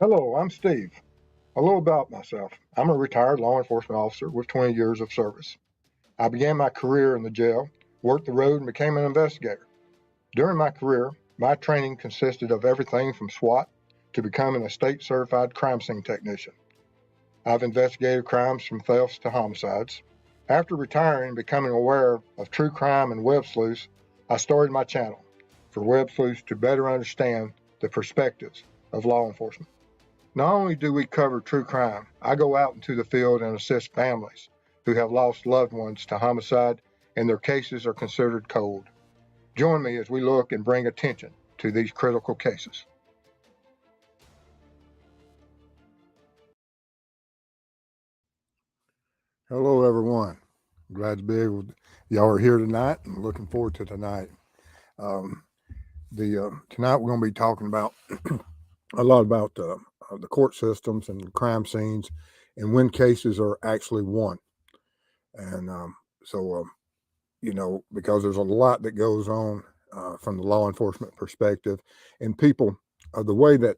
Hello, I'm Steve. A little about myself. I'm a retired law enforcement officer with 20 years of service. I began my career in the jail, worked the road, and became an investigator. During my career, my training consisted of everything from SWAT to becoming a state certified crime scene technician. I've investigated crimes from thefts to homicides. After retiring and becoming aware of true crime and web sleuths, I started my channel for web sleuths to better understand the perspectives of law enforcement. Not only do we cover true crime, I go out into the field and assist families who have lost loved ones to homicide and their cases are considered cold. Join me as we look and bring attention to these critical cases. Hello, everyone. Glad to be able. Y'all are here tonight, and looking forward to tonight. Um, tonight we're going to be talking about a lot about the court systems and crime scenes, and when cases are actually won. And because there's a lot that goes on from the law enforcement perspective, and people, the way that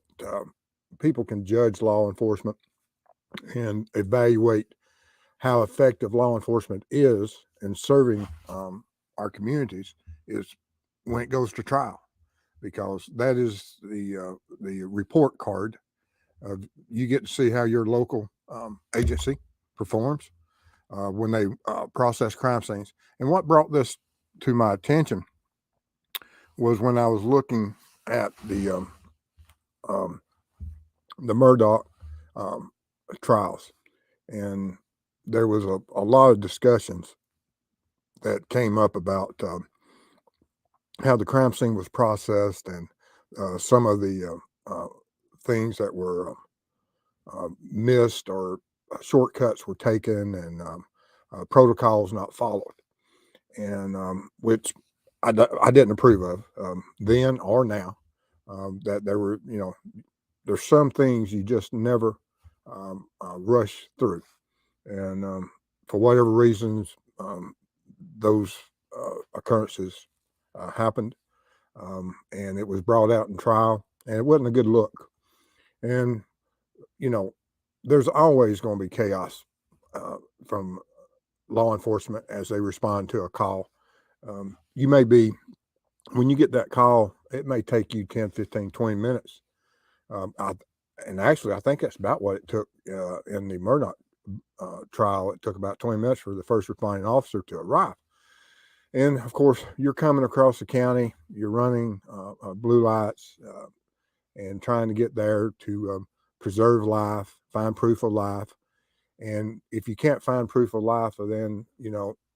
people can judge law enforcement and evaluate how effective law enforcement is in serving our communities is when it goes to trial, because that is the report card of you get to see how your local agency performs when they process crime scenes. And what brought this to my attention was when I was looking at the Murdaugh trials, and there was a lot of discussions that came up about how the crime scene was processed and some of the things that were missed or shortcuts were taken and protocols not followed, and which I didn't approve of then or now. That there were, there's some things you just never rush through, and for whatever reasons, those occurrences happened, and it was brought out in trial, and it wasn't a good look. And there's always going to be chaos from law enforcement as they respond to a call. You may be, when you get that call, it may take you 10, 15, 20 minutes. And actually, I think that's about what it took in the Murdaugh trial. It took about 20 minutes for the first responding officer to arrive. And of course, you're coming across the county, you're running blue lights and trying to get there to preserve life, find proof of life. And if you can't find proof of life, then,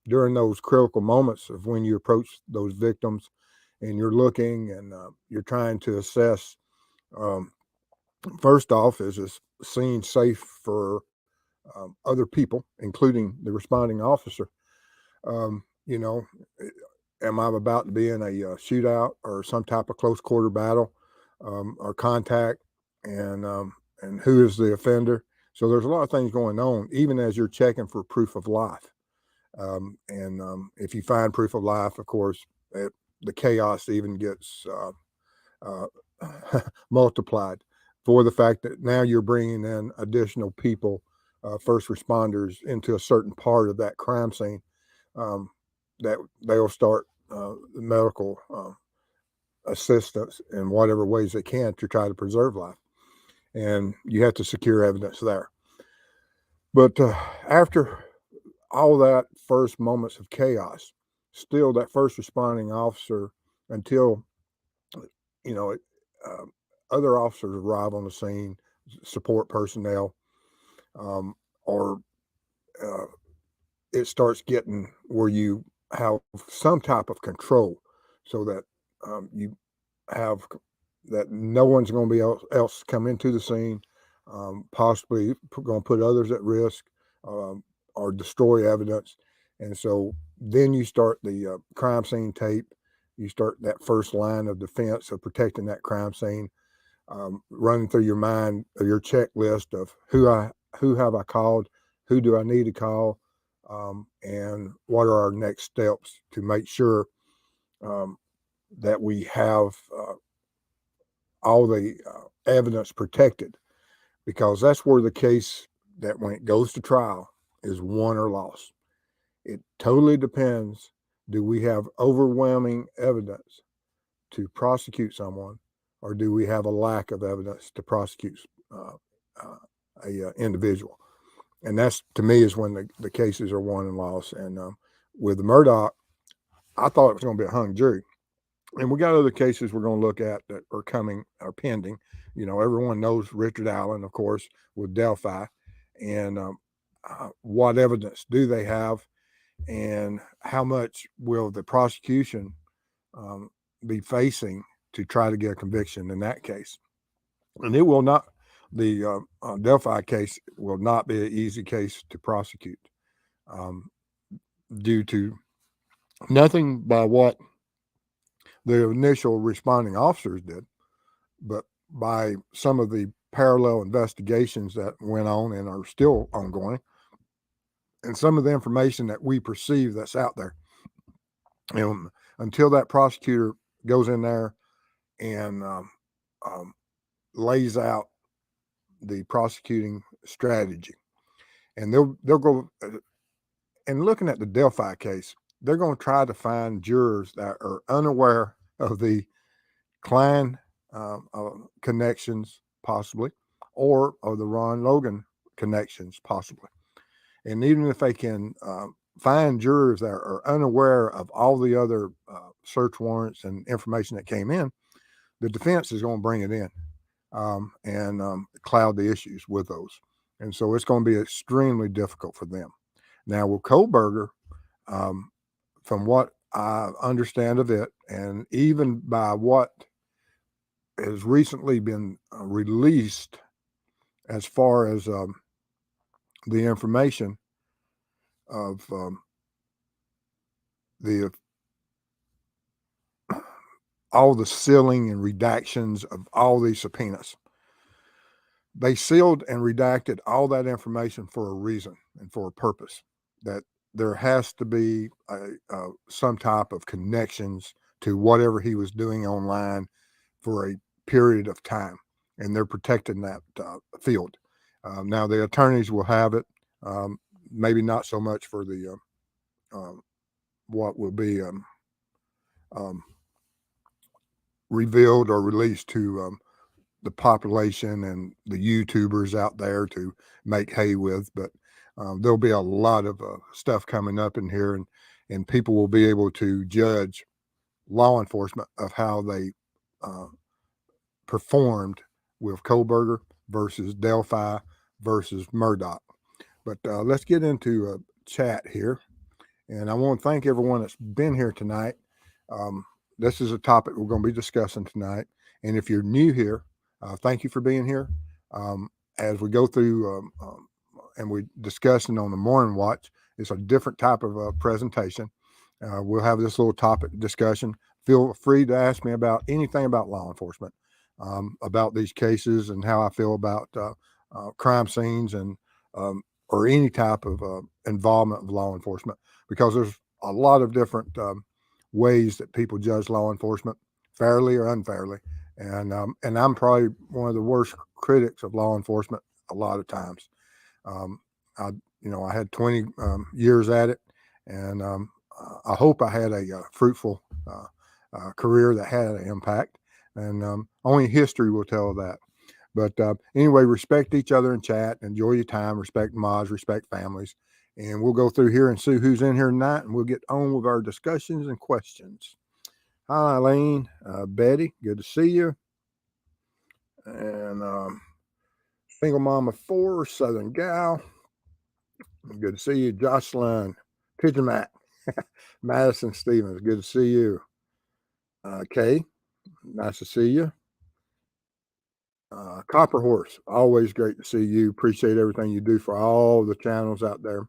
during those critical moments of when you approach those victims and you're looking and you're trying to assess, first off, is this scene safe for other people, including the responding officer? You know, am I about to be in a shootout or some type of close quarter battle or contact? And who is the offender? So there's a lot of things going on, even as you're checking for proof of life. If you find proof of life, of course, the chaos even gets multiplied for the fact that now you're bringing in additional people, first responders, into a certain part of that crime scene. That they'll start medical assistance in whatever ways they can to try to preserve life. And you have to secure evidence there. But after all that first moments of chaos, still that first responding officer, until, other officers arrive on the scene, support personnel, or it starts getting where you have some type of control so that you have that no one's going to be else come into the scene, possibly going to put others at risk or destroy evidence. And so then you start the crime scene tape. You start that first line of defense of protecting that crime scene, running through your mind your checklist of who have I called, who do I need to call, and what are our next steps to make sure that we have all the evidence protected. because that's where the case that when it goes to trial is won or lost. It totally depends. Do we have overwhelming evidence to prosecute someone, or do we have a lack of evidence to prosecute a individual? And that's, to me, is when the cases are won and lost. And with Murdaugh, I thought it was going to be a hung jury. And we got other cases we're going to look at that are pending. Everyone knows Richard Allen, of course, with Delphi. And what evidence do they have? And how much will the prosecution be facing to try to get a conviction in that case? And it will not, the Delphi case will not be an easy case to prosecute due to nothing by what the initial responding officers did, but by some of the parallel investigations that went on and are still ongoing, and some of the information that we perceive that's out there. And until that prosecutor goes in there and lays out the prosecuting strategy, and they'll go and looking at the Delphi case, they're going to try to find jurors that are unaware of the Klein connections, possibly, or of the Ron Logan connections, possibly. And even if they can find jurors that are unaware of all the other search warrants and information that came in, the defense is going to bring it in and cloud the issues with those. And so it's going to be extremely difficult for them. Now, with Kohberger, from what I understand of it, and even by what has recently been released as far as the information of all the sealing and redactions of all these subpoenas. They sealed and redacted all that information for a reason and for a purpose, that there has to be some type of connections to whatever he was doing online for a period of time, and they're protecting that field. Now the attorneys will have it, maybe not so much for the what will be revealed or released to the population and the YouTubers out there to make hay with, but there'll be a lot of stuff coming up in here, and people will be able to judge law enforcement of how they performed with Kohberger versus Delphi versus Murdaugh. But let's get into a chat here, and I want to thank everyone that's been here tonight. This is a topic we're going to be discussing tonight, and if you're new here, thank you for being here. As we go through and we're discussing on the Morning Watch, it's a different type of presentation. We'll have this little topic discussion. Feel free to ask me about anything about law enforcement, about these cases and how I feel about crime scenes and or any type of involvement of law enforcement, because there's a lot of different ways that people judge law enforcement, fairly or unfairly. And I'm probably one of the worst critics of law enforcement a lot of times. I had 20 years at it, and I hope I had a fruitful career that had an impact, and only history will tell that. But anyway, respect each other in chat, enjoy your time, respect mods, respect families, and we'll go through here and see who's in here tonight, and we'll get on with our discussions and questions. Hi, Eileen, Betty, good to see you. And single mama 4, Southern gal, good to see you. Jocelyn, Pigeon Mac, Madison Stevens, good to see you. Kay, nice to see you. Copper Horse, always great to see you. Appreciate everything you do for all the channels out there.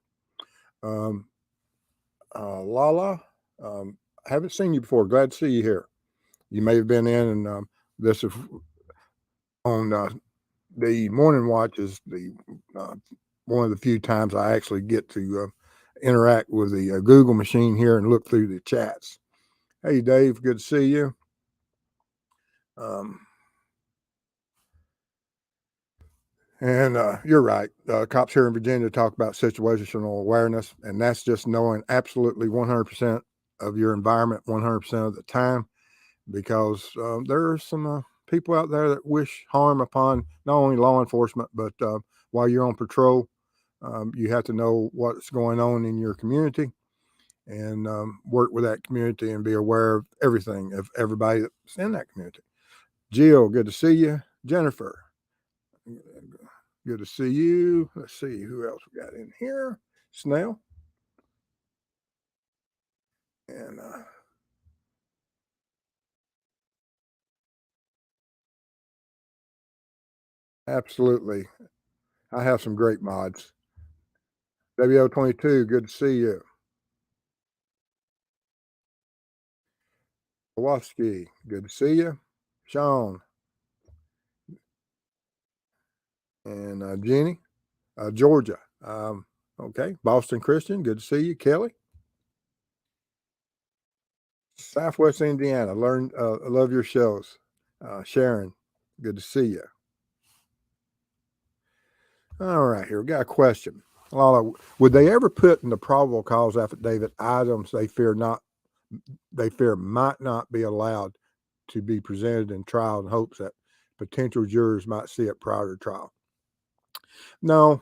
Lala, haven't seen you before. Glad to see you here. You may have been in, and this is on the Morning Watch is the one of the few times I actually get to interact with the Google machine here and look through the chats. Hey, Dave, good to see you. And you're right. Cops here in Virginia talk about situational awareness, and that's just knowing absolutely 100% of your environment 100% of the time, because there are some people out there that wish harm upon not only law enforcement, but while you're on patrol, you have to know what's going on in your community and work with that community and be aware of everything, of everybody that's in that community. Jill, good to see you. Jennifer, good to see you. Let's see who else we got in here. Snell. And absolutely. I have some great mods. WO22, good to see you. Kowalski, good to see you. Sean. And Jenny. Georgia. Okay. Boston Christian, good to see you. Kelly. Southwest Indiana. I love your shows. Sharon, good to see you. All right, here we got a question. Would they ever put in the probable cause affidavit items they fear might not be allowed to be presented in trial in hopes that potential jurors might see it prior to trial? No.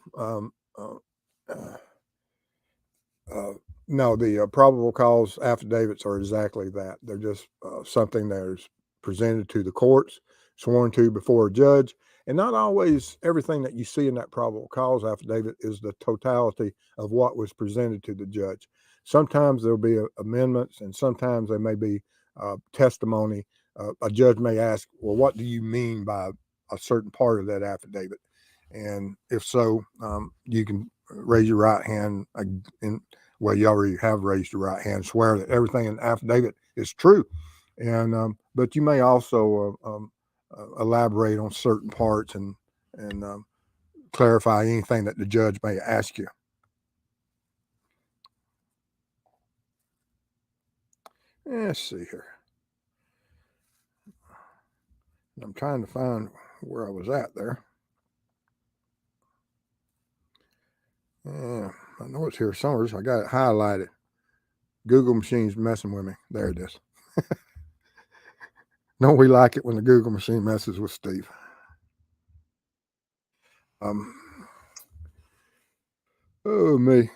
No, the probable cause affidavits are exactly that. They're just something that is presented to the courts, sworn to before a judge, and not always everything that you see in that probable cause affidavit is the totality of what was presented to the judge. Sometimes there'll be amendments, and sometimes there may be testimony. A judge may ask, well, what do you mean by a certain part of that affidavit? And if so, you can raise your right hand well, you already have raised your right hand, swear that everything in the affidavit is true. And but you may also elaborate on certain parts and clarify anything that the judge may ask you. Let's see here. I'm trying to find where I was at there. Yeah, I know it's here somewhere. So I got it highlighted. Google machine's messing with me. There it is. Don't we like it when the Google machine messes with Steve? Oh, me.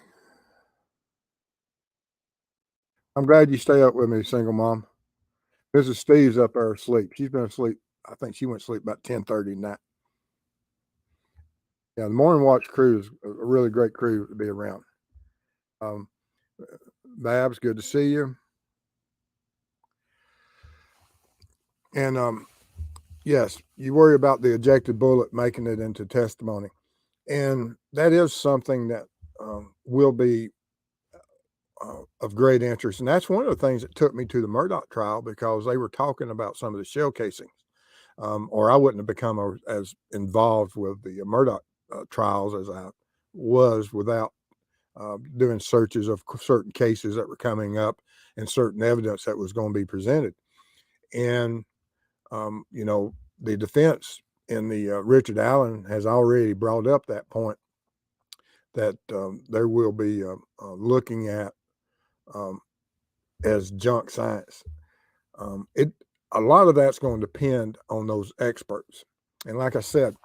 I'm glad you stay up with me, single mom. Mrs. Steve's up there asleep. She's been asleep. I think she went to sleep about 10:30 tonight. Yeah, the Morning Watch crew is a really great crew to be around. Babs, good to see you. And yes, you worry about the ejected bullet making it into testimony. And that is something that will be of great interest. And that's one of the things that took me to the Murdaugh trial, because they were talking about some of the shell casings, or I wouldn't have become as involved with the Murdaugh trials as I was without doing searches of certain cases that were coming up and certain evidence that was going to be presented. And, the defense in the Richard Allen has already brought up that point that they will be looking at as junk science. A lot of that's going to depend on those experts. And like I said,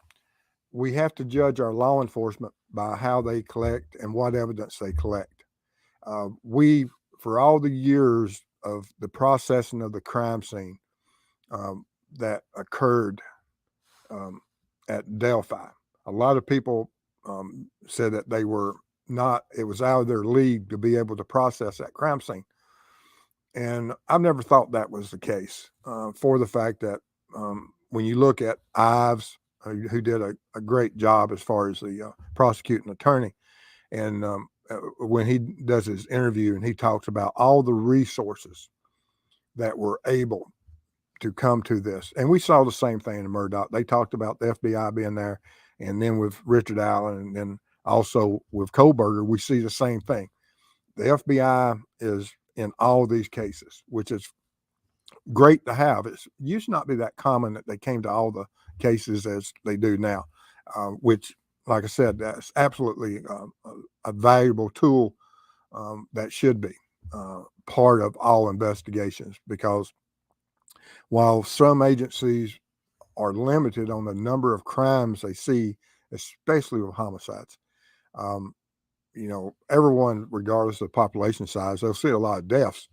we have to judge our law enforcement by how they collect and what evidence they collect. For all the years of the processing of the crime scene that occurred at Delphi, a lot of people said that it was out of their league to be able to process that crime scene. And I've never thought that was the case, for the fact that when you look at Ives, who did a great job as far as the prosecuting attorney, and when he does his interview and he talks about all the resources that were able to come to this. And we saw the same thing in Murdaugh. They talked about the FBI being there, and then with Richard Allen, and then also with Kohberger, we see the same thing. The FBI is in all these cases, which is great to have. It used to not be that common that they came to all the cases as they do now. which, like I said, that's absolutely a valuable tool that should be part of all investigations, because while some agencies are limited on the number of crimes they see, especially with homicides, um, everyone, regardless of population size, they'll see a lot of deaths,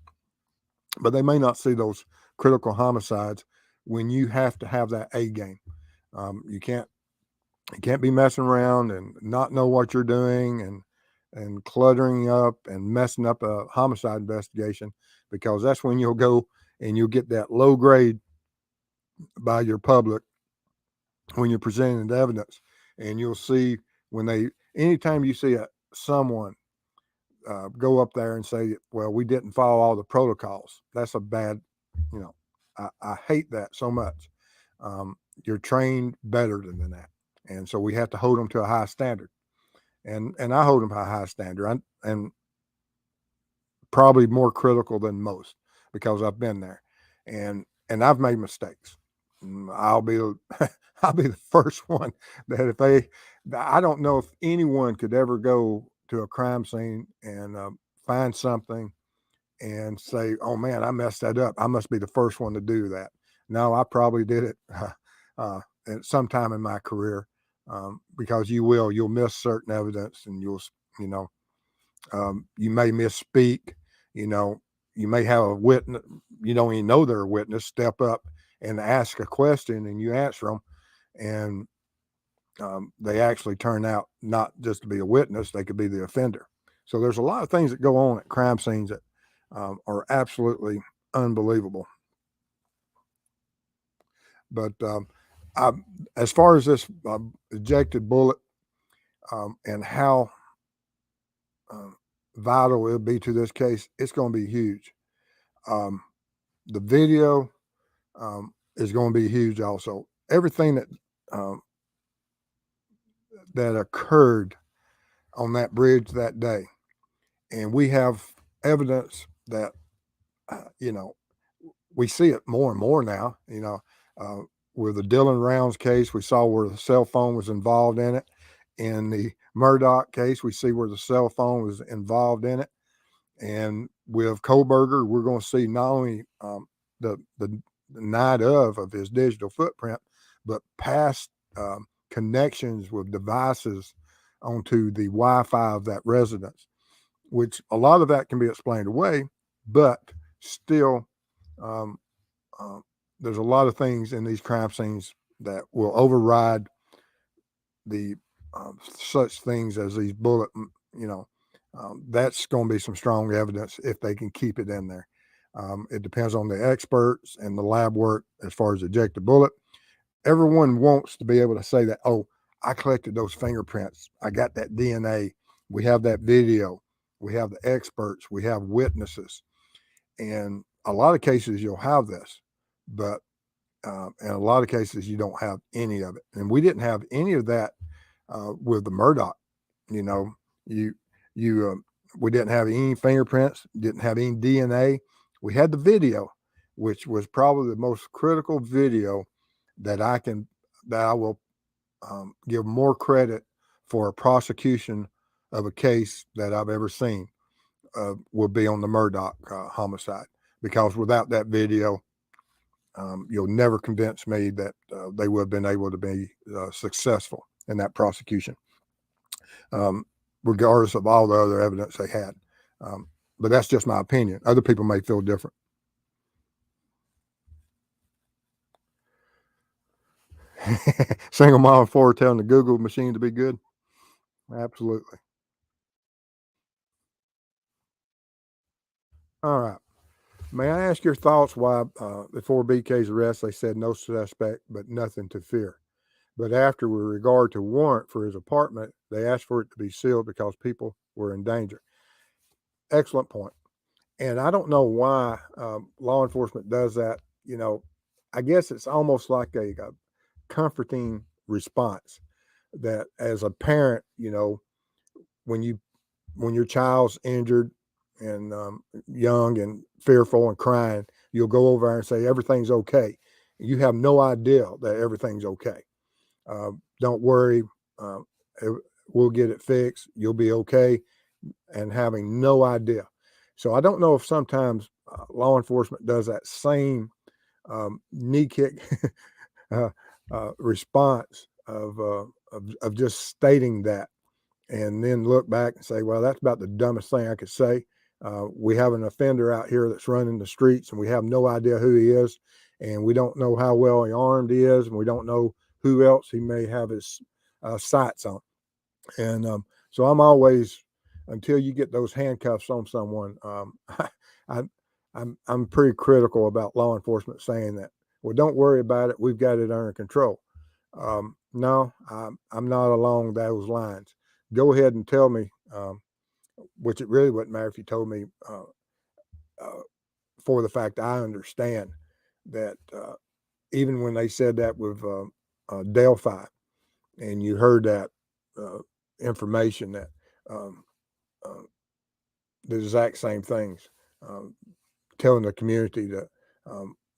but they may not see those critical homicides when you have to have that A game. You can't be messing around and not know what you're doing and cluttering up and messing up a homicide investigation, because that's when you'll go and you'll get that low grade by your public when you're presenting the evidence. And you'll see anytime you see someone go up there and say, well, we didn't follow all the protocols, that's a bad, I hate that so much. You're trained better than that. And so we have to hold them to a high standard. And I hold them to a high standard, and probably more critical than most, because I've been there and I've made mistakes. I'll be the first one that I don't know if anyone could ever go to a crime scene and find something and say, oh man, I messed that up, I must be the first one to do that. No, I probably did it at some time in my career, because you'll miss certain evidence, and you may misspeak. You may have a witness, you don't even know they're a witness, step up and ask a question, and you answer them, and they actually turn out not just to be a witness, they could be the offender. So there's a lot of things that go on at crime scenes that are absolutely unbelievable. But as far as this ejected bullet and how vital it'll be to this case, it's going to be huge. The video is going to be huge also. Everything that occurred on that bridge that day, and we have evidence that we see it more and more now. With the Dylan Rounds case, we saw where the cell phone was involved in it. In the Murdaugh case, we see where the cell phone was involved in it. And with Kohberger, we're going to see not only the night of his digital footprint, but past connections with devices onto the Wi-Fi of that residence, which a lot of that can be explained away, but still there's a lot of things in these crime scenes that will override the such things as these bullet, that's going to be some strong evidence if they can keep it in there. It depends on the experts and the lab work as far as ejected bullet. Everyone wants to be able to say that, oh, I collected those fingerprints, I got that DNA, we have that video, we have the experts, we have witnesses. And a lot of cases you'll have this, but in a lot of cases you don't have any of it. And we didn't have any of that with the Murdaugh. We didn't have any fingerprints, didn't have any DNA. We had the video, which was probably the most critical video that I will give more credit for a prosecution of a case that I've ever seen will be on the Murdaugh homicide, because without that video, you'll never convince me that they would have been able to be successful in that prosecution, regardless of all the other evidence they had. But that's just my opinion. Other people may feel different. Single mile forward telling the Google machine to be good. Absolutely. All right. May I ask your thoughts why before BK's arrest, they said no suspect, but nothing to fear. But after, with regard to warrant for his apartment, they asked for it to be sealed because people were in danger. Excellent point. And I don't know why law enforcement does that. I guess it's almost like a comforting response that as a parent, when your child's injured and young and fearful and crying, you'll go over and say everything's okay. You have no idea that everything's okay. don't worry, um, we'll get it fixed. You'll be okay, and having no idea. So I don't know if sometimes law enforcement does that same knee kick uh, response of just stating that, and then look back and say, well, that's about the dumbest thing I could say. We have an offender out here that's running the streets, and we have no idea who he is, and we don't know how well armed he is, and we don't know who else he may have his sights on. And so I'm always, until you get those handcuffs on someone, I, I'm pretty critical about law enforcement saying that. Well, don't worry about it. We've got it under control. No, I'm not along those lines. Go ahead and tell me, which it really wouldn't matter if you told me for the fact I understand that even when they said that with Delphi, and you heard that information that um, uh, the exact same things, telling the community to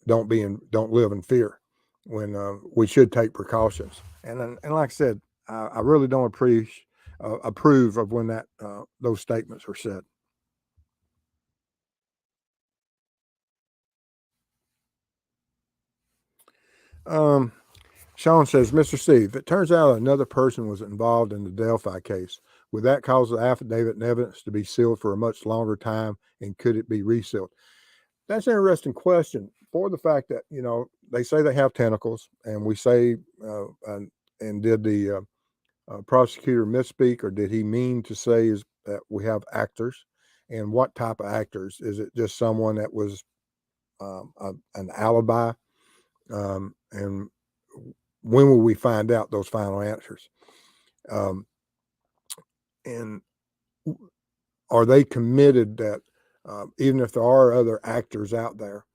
don't live in fear when we should take precautions. And like I said, I really don't approve of when that those statements are said. Um, Sean says, Mr. Steve, it turns out another person was involved in the Delphi case. Would that cause the affidavit and evidence to be sealed for a much longer time, and could it be resealed? That's an interesting question, for the fact that, they say they have tentacles, and we say, and did the prosecutor misspeak, or did he mean to say is that we have actors? And what type of actors? Is it just someone that was an alibi? And when will we find out those final answers? Um, and are they committed that even if there are other actors out there,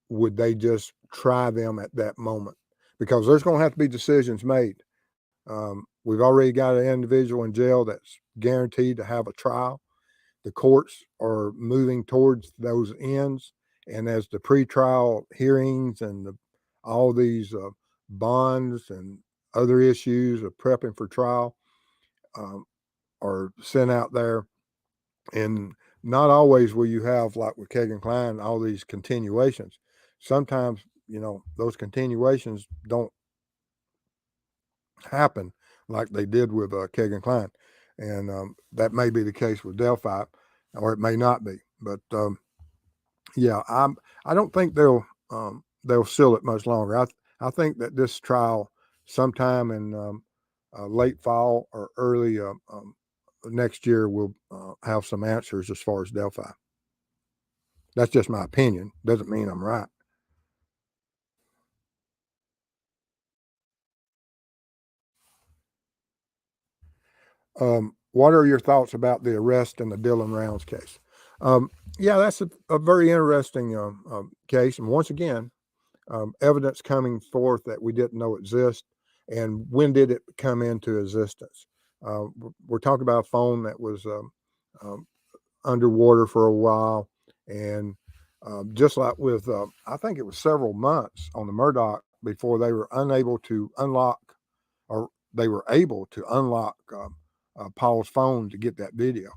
would they just try them at that moment? Because there's going to have to be decisions made. We've already got an individual in jail that's guaranteed to have a trial. The courts are moving towards those ends. And as the pretrial hearings and all these bonds and other issues of prepping for trial um, are sent out there, and not always will you have, like with Kegan Kline, all these continuations. Sometimes, those continuations don't happen like they did with Kegan Kline. And that may be the case with Delphi, or it may not be. But yeah, I don't think they'll seal it much longer. I think that this trial sometime in late fall or early next year will have some answers as far as Delphi. That's just my opinion. Doesn't mean I'm right. What are your thoughts about the arrest in the Dylan Rounds case? Yeah, that's a very interesting case. And once again, evidence coming forth that we didn't know exist. And when did it come into existence? We're talking about a phone that was um, underwater for a while. And just like with, I think it was several months on the Murdaugh before they were unable to unlock, or they were able to unlock Paul's phone to get that video.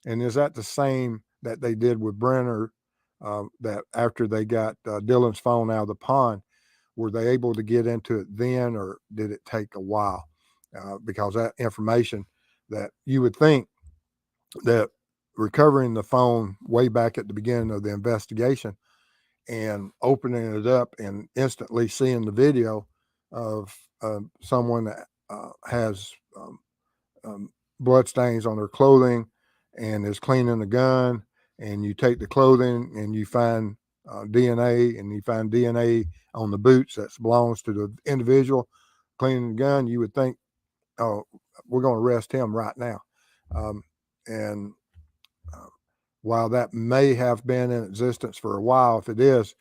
And is that the same that they did with Brenner? That after they got Dylan's phone out of the pond, were they able to get into it then, or did it take a while? Because that information that you would think that recovering the phone way back at the beginning of the investigation and opening it up and instantly seeing the video of someone that has blood stains on their clothing and is cleaning the gun, and you take the clothing and you find DNA, and you find DNA on the boots that belongs to the individual cleaning the gun, you would think, oh, we're going to arrest him right now. And while that may have been in existence for a while, if it is,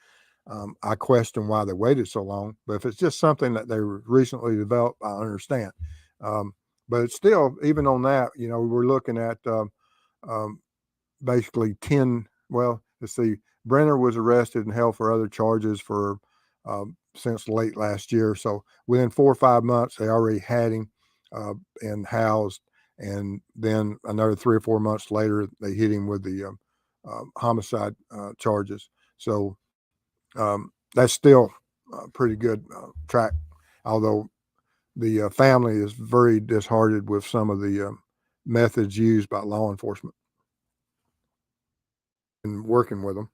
I question why they waited so long. But if it's just something that they recently developed, I understand. But it's still, even on that, we're looking at basically 10. Well, let's see. Brenner was arrested and held for other charges for since late last year. So within 4 or 5 months, they already had him and housed. And then another 3 or 4 months later, they hit him with the homicide charges. So that's still a pretty good track, although the family is very disheartened with some of the methods used by law enforcement in working with them.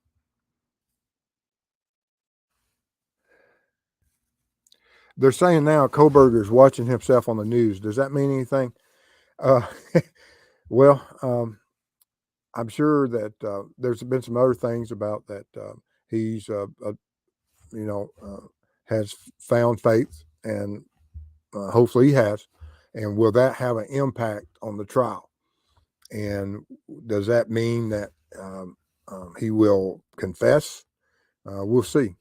They're saying now Koberger is watching himself on the news. Does that mean anything? Uh, well, I'm sure that there's been some other things about that he's, has found faith, and hopefully he has. And will that have an impact on the trial? And does that mean that he will confess? We'll see.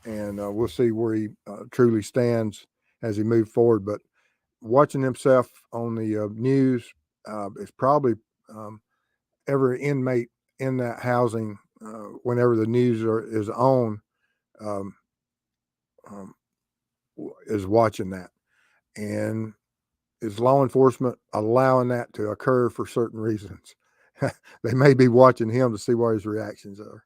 And we'll see where he truly stands as he moves forward. But watching himself on the news is probably every inmate in that housing, whenever the news is on, um, um, is watching that. And is law enforcement allowing that to occur for certain reasons? They may be watching him to see what his reactions are.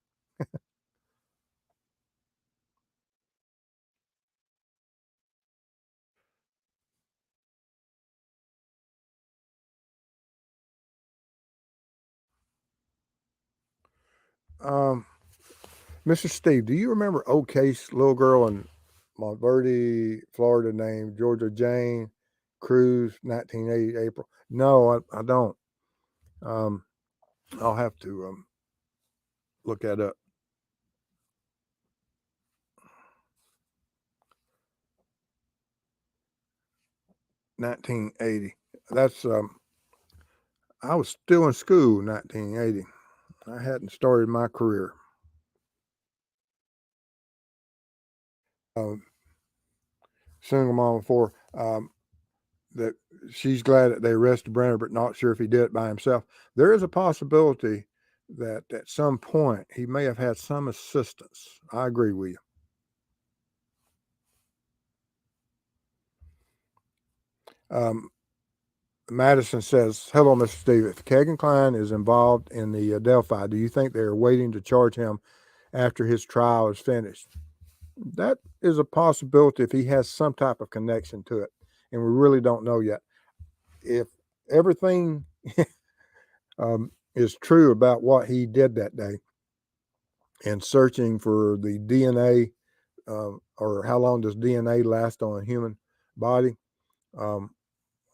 Um, Mr. Steve, do you remember O'Case, little girl in Montverde, Florida, named Georgia Jane Cruz, 1980 April? No, I don't. Um, I'll have to look that up. 1980. That's I was still in school in 1980. I hadn't started my career. Um, Single mom before. That she's glad that they arrested Brenner, but not sure if he did it by himself. There is a possibility that at some point he may have had some assistance. I agree with you. Madison says, "Hello, Mr. Steve. If Kegan Kline is involved in the Delphi, do you think they are waiting to charge him after his trial is finished?" That is a possibility if he has some type of connection to it, and we really don't know yet. If everything is true about what he did that day, and searching for the DNA, or how long does DNA last on a human body, um,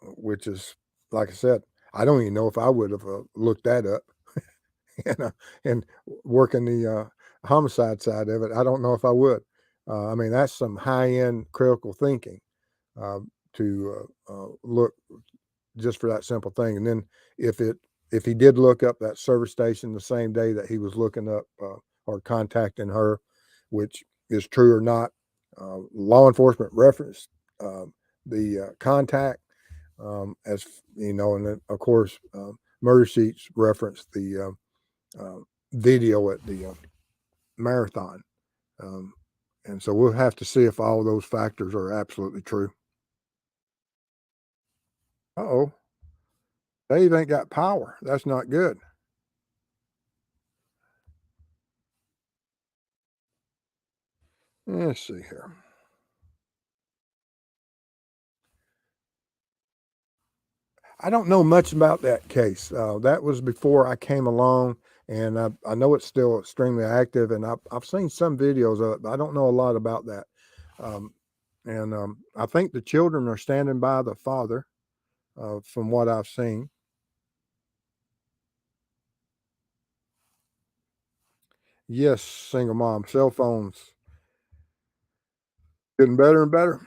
which is, like I said, I don't even know if I would have looked that up. And working the homicide side of it, I don't know if I would. I mean, that's some high-end critical thinking to look just for that simple thing. And then if he did look up that service station the same day that he was looking up or contacting her, which is true or not, law enforcement referenced the contact, as you know, and then of course murder sheets referenced the video at the marathon. Um, and so we'll have to see if all those factors are absolutely true. Uh-oh, Dave ain't got power. That's not good. Let's see here. I don't know much about that case. That was before I came along, and I know it's still extremely active, and I've seen some videos of it, but I don't know a lot about that. Um, and I think the children are standing by the father, from what I've seen. Yes, single mom, cell phones getting better and better.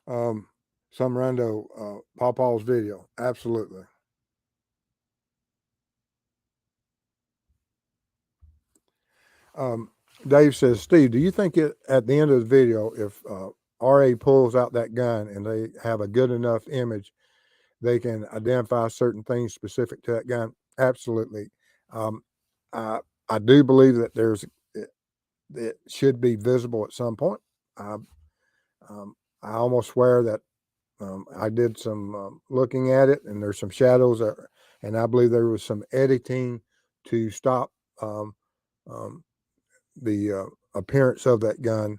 Um, some rando, Paw Paw's video, absolutely. Um, Dave says, Steve, do you think at the end of the video, if RA pulls out that gun and they have a good enough image, they can identify certain things specific to that gun? Absolutely. Um, I, I do believe that it should be visible at some point. I, I almost swear that I did some looking at it, and there's some shadows, and I believe there was some editing to stop um, um, the appearance of that gun.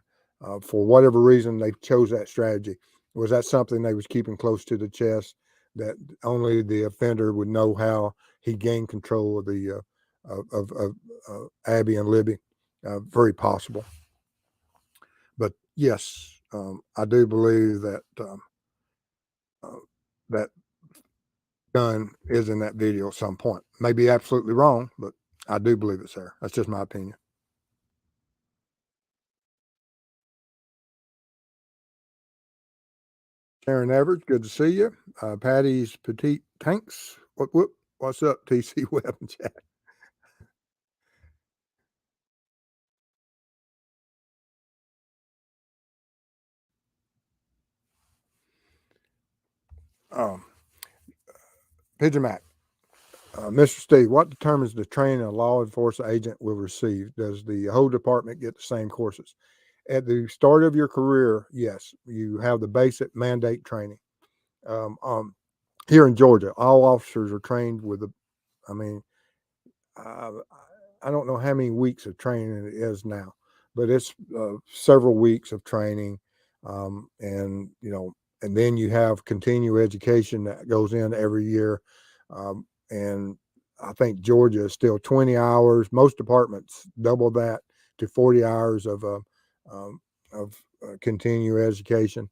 For whatever reason, they chose that strategy. Was that something they was keeping close to the chest, that only the offender would know how he gained control of the of Abby and Libby? Very possible. But yes, I do believe that that gun is in that video at some point. May be absolutely wrong, but I do believe it's there. That's just my opinion. Karen Everett, good to see you. Patty's Petite Tanks. What's up, TC Web and chat? Um, Pigeon Mac. Mr. Steve, what determines the training a law enforcement agent will receive? Does the whole department get the same courses? At the start of your career, yes, you have the basic mandate training. Here in Georgia, all officers are trained with I mean, uh, I don't know how many weeks of training it is now, but it's several weeks of training. And, and then you have continuing education that goes in every year. And I think Georgia is still 20 hours. Most departments double that to 40 hours of continuing education.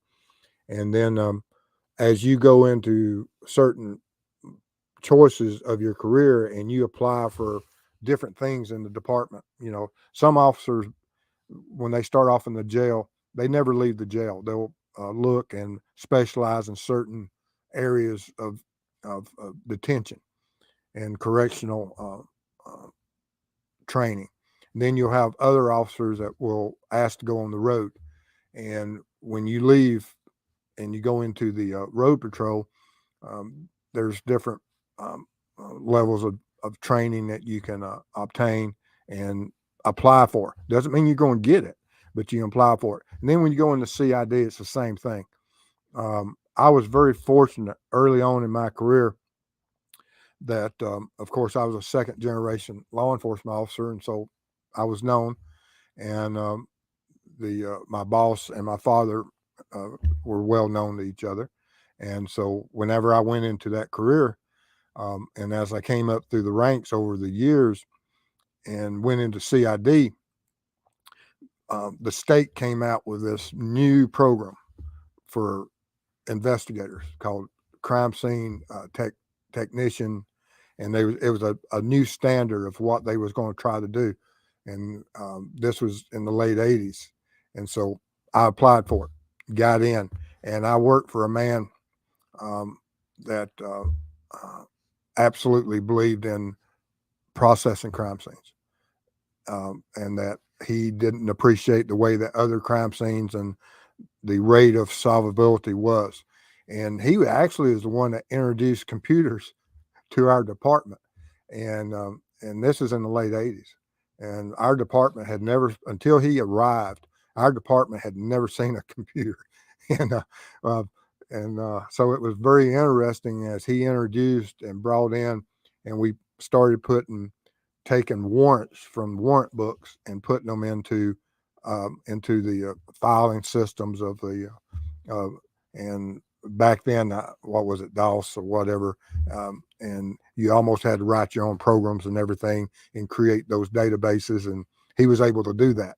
And then as you go into certain choices of your career and you apply for different things in the department, some officers, when they start off in the jail, they never leave the jail. They'll look and specialize in certain areas of detention and correctional training. And then you'll have other officers that will ask to go on the road. And when you leave and you go into the road patrol, there's different levels of training that you can obtain and apply for. Doesn't mean you're going to get it, but you can apply for it. And then when you go into CID, it's the same thing. I was very fortunate early on in my career that, of course, I was a second generation law enforcement officer, and so I was known. And my boss and my father were well known to each other, and so whenever I went into that career, and as I came up through the ranks over the years and went into CID, the state came out with this new program for investigators called crime scene technician, and it was a new standard of what they was going to try to do, and this was in the late 80s, and so I applied for it, got in, and I worked for a man that absolutely believed in processing crime scenes, and that he didn't appreciate the way that other crime scenes and the rate of solvability was. And he actually is the one that introduced computers to our department. And this is in the late 80s. And our department had never, until he arrived, our department had never seen a computer. and so it was very interesting as he introduced and brought in, and we started taking warrants from warrant books and putting them into the filing systems of the and back then, what was it, DOS or whatever, and you almost had to write your own programs and everything and create those databases, and he was able to do that.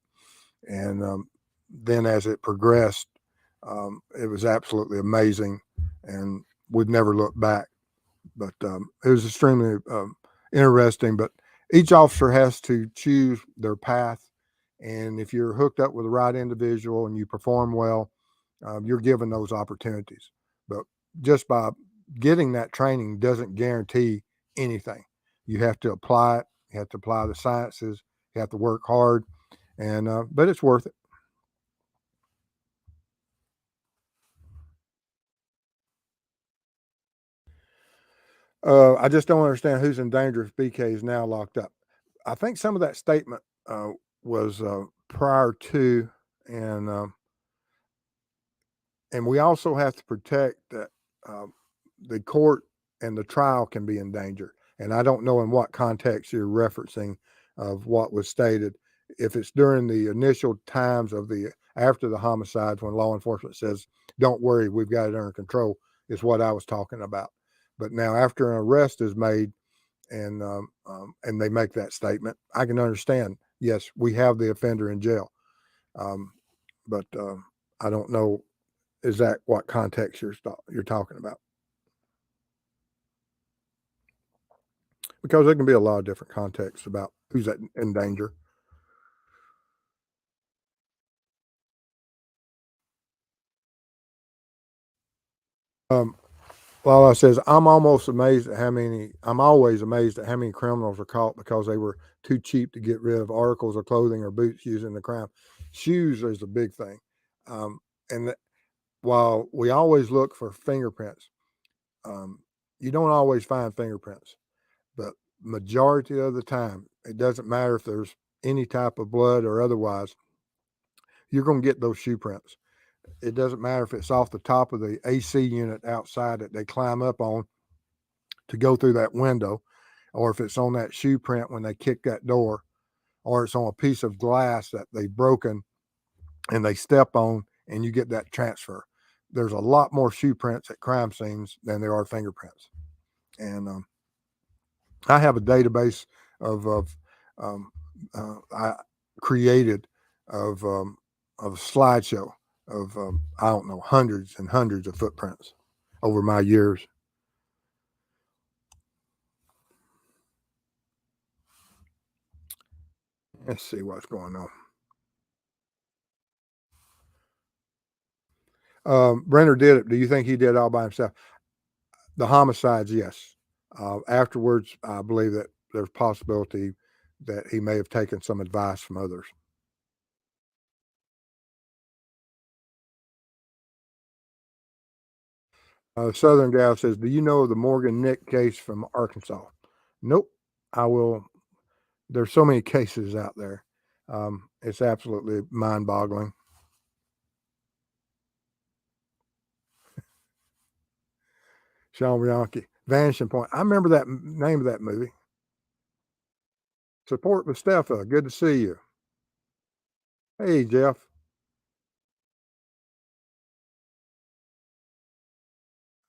And then as it progressed, it was absolutely amazing, and we'd never looked back. But it was extremely interesting. But each officer has to choose their path, and if you're hooked up with the right individual and you perform well, you're given those opportunities. But just by getting that training doesn't guarantee anything. You have to apply it. You have to apply the sciences. You have to work hard. And but it's worth it. I just don't understand who's in danger if BK is now locked up. I think some of that statement was prior to, and and we also have to protect that the court and the trial can be in danger. And I don't know in what context you're referencing of what was stated. If it's during the initial times of the after the homicides when law enforcement says, "Don't worry, we've got it under control," is what I was talking about. But now after an arrest is made and they make that statement, I can understand. Yes, we have the offender in jail, um, but I don't know is that what context you're talking about? Because there can be a lot of different contexts about who's in danger. Um, Lala says, I'm always amazed at how many criminals are caught because they were too cheap to get rid of articles of clothing or boots used in the crime. Shoes is a big thing. Um, and while we always look for fingerprints, um, you don't always find fingerprints, but majority of the time, it doesn't matter if there's any type of blood or otherwise, you're going to get those shoe prints. It doesn't matter if it's off the top of the AC unit outside that they climb up on to go through that window, or if it's on that shoe print when they kick that door, or it's on a piece of glass that they've broken and they step on and you get that transfer. There's a lot more shoe prints at crime scenes than there are fingerprints. And I have a database of I created of a slideshow of I don't know, hundreds and hundreds of footprints over my years. Let's see what's going on. Brenner did it. Do you think he did it all by himself? The homicides, yes. Afterwards, I believe that there's possibility that he may have taken some advice from others. Southern Gal says, "Do you know of the Morgan Nick case from Arkansas?" Nope. I will. There's so many cases out there. It's absolutely mind-boggling. Sean Bianchi, Vanishing Point. I remember that name of that movie. Support Mustafa. Good to see you. Hey, Jeff.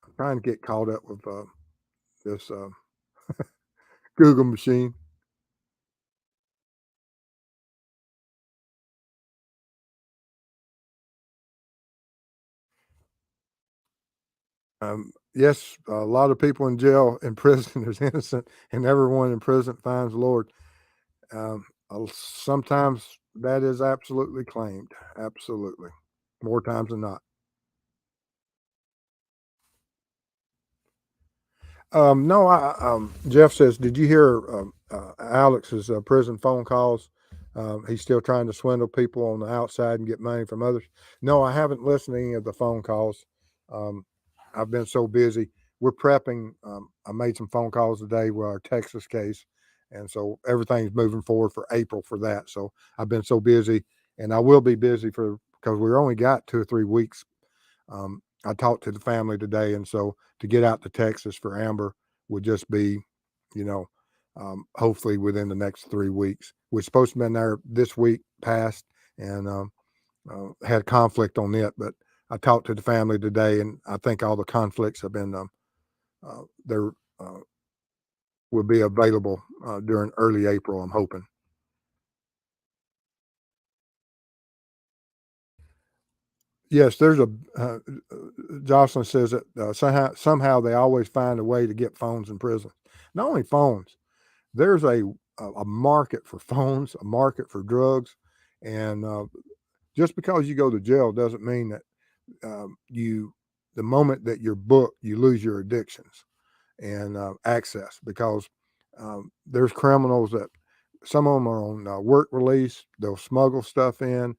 I'm trying to get caught up with this Google machine. Yes, a lot of people in jail, in prison, is innocent, and everyone in prison finds the Lord. Sometimes that is absolutely claimed. Absolutely. More times than not. No, Jeff says, did you hear Alex's prison phone calls? He's still trying to swindle people on the outside and get money from others. No, I haven't listened to any of the phone calls. Um, I've been so busy. We're prepping. I made some phone calls today with our Texas case. And so everything's moving forward for April for that. So I've been so busy, and I will be busy because we're only got 2 or 3 weeks. I talked to the family today, and so to get out to Texas for Amber would just be, you know, hopefully within the next 3 weeks. We're supposed to be in there this week past, and had conflict on it, but I talked to the family today, and I think all the conflicts have been there will be available during early April. I'm hoping. Yes, there's a. Jocelyn says that somehow they always find a way to get phones in prison. Not only phones, there's a market for phones, a market for drugs, and just because you go to jail doesn't mean that you the moment that you're booked, you lose your addictions and access because there's criminals that some of them are on work release. They'll smuggle stuff in.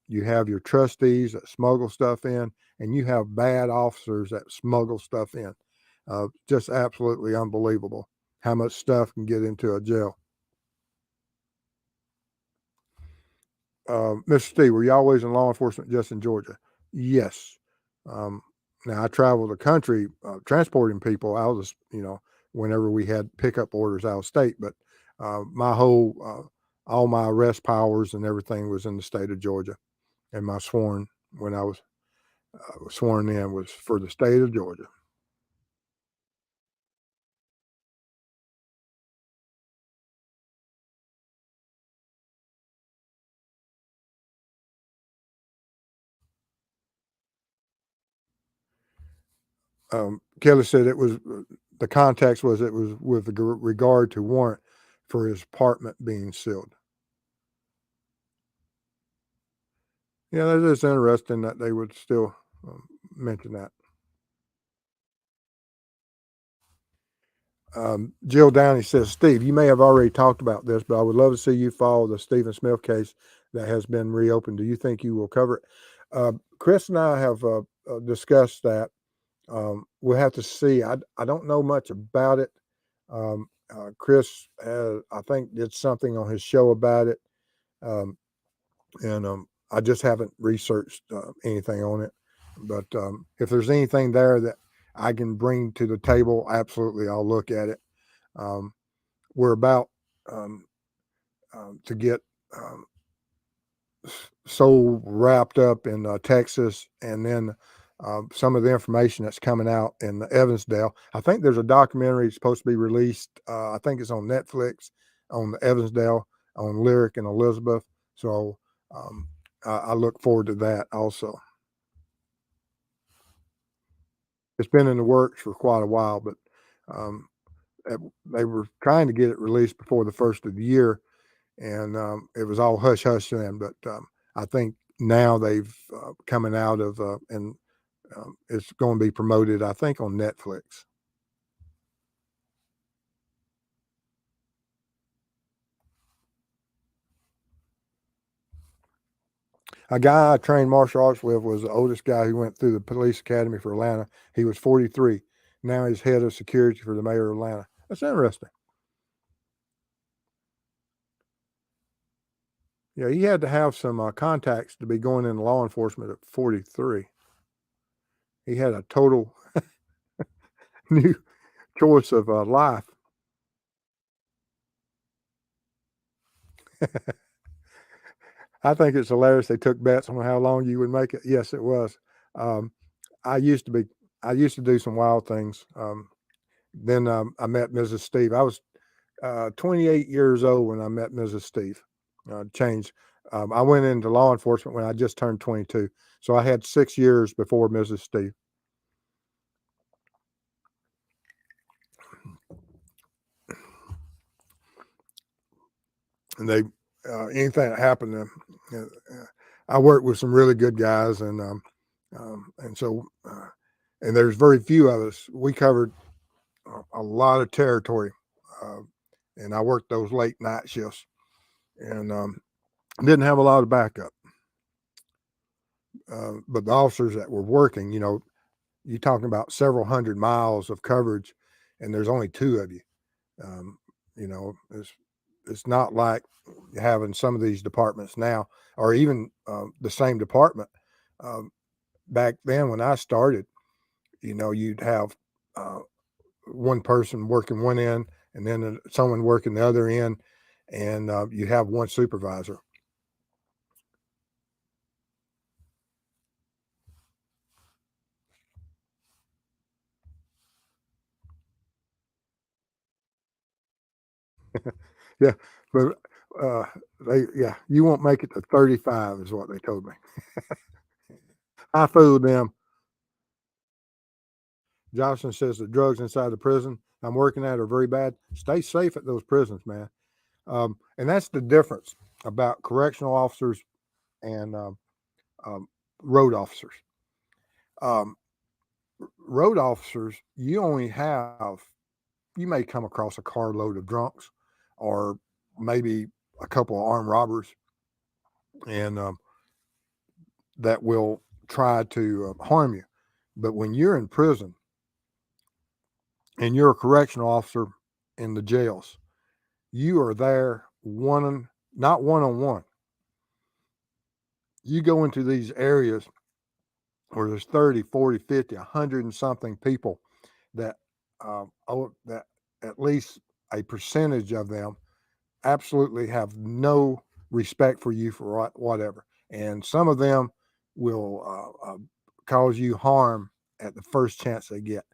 You have your trustees that smuggle stuff in, and you have bad officers that smuggle stuff in. Just absolutely unbelievable how much stuff can get into a jail. Mr. Steve, were you always in law enforcement just in Georgia? Yes. Um, Now I travel the country transporting people out of, whenever we had pickup orders out of state, but my all my arrest powers and everything was in the state of Georgia, and my when I was sworn in was for the state of Georgia. Kelly said the context was it was with regard to warrant for his apartment being sealed. Yeah, that is interesting that they would still mention that. Jill Downey says, Steve, you may have already talked about this, but I would love to see you follow the Stephen Smith case that has been reopened. Do you think you will cover it? Chris and I have discussed that. We'll have to see. I don't know much about it. Chris, I think, did something on his show about it. And I just haven't researched anything on it. But if there's anything there that I can bring to the table, absolutely, I'll look at it. We're about to get so wrapped up in Texas, and then some of the information that's coming out in Evansdale. I think there's a documentary supposed to be released. I think it's on Netflix on Evansdale on Lyric and Elizabeth. So I look forward to that also. It's been in the works for quite a while, but they were trying to get it released before the first of the year, and it was all hush hush then. But I think now they've coming out of and it's going to be promoted, I think, on Netflix. A guy I trained martial arts with was the oldest guy who went through the police academy for Atlanta. He was 43. Now he's head of security for the mayor of Atlanta. That's interesting. Yeah, he had to have some contacts to be going into law enforcement at 43. He had a total new choice of life. I think it's hilarious. They took bets on how long you would make it. Yes, it was. Um, I used to be. I used to do some wild things. Then I met Mrs. Steve. I was 28 years old when I met Mrs. Steve. Changed. I went into law enforcement when I just turned 22. So I had 6 years before Mrs. Steve. And they anything that happened to I worked with some really good guys, and so and there's very few of us. We covered a lot of territory, uh, and I worked those late night shifts, and didn't have a lot of backup. But the officers that were working, you're talking about several hundred miles of coverage, and there's only two of you. Um, it's not like having some of these departments now, or even the same department. Um, Back then, when I started, you'd have one person working one end, and then someone working the other end, and you have one supervisor. Yeah, but you won't make it to 35, is what they told me. I fooled them. Jocelyn says the drugs inside the prison I'm working at are very bad. Stay safe at those prisons, man. And that's the difference about correctional officers and um, road officers. Um, Road officers, you may come across a carload of drunks or maybe a couple of armed robbers, and that will try to harm you. But when you're in prison and you're a correctional officer in the jails, you are there not one-on-one. You go into these areas where there's 30, 40, 50, 100 and something people that that at least a percentage of them absolutely have no respect for you for whatever. And some of them will cause you harm at the first chance they get.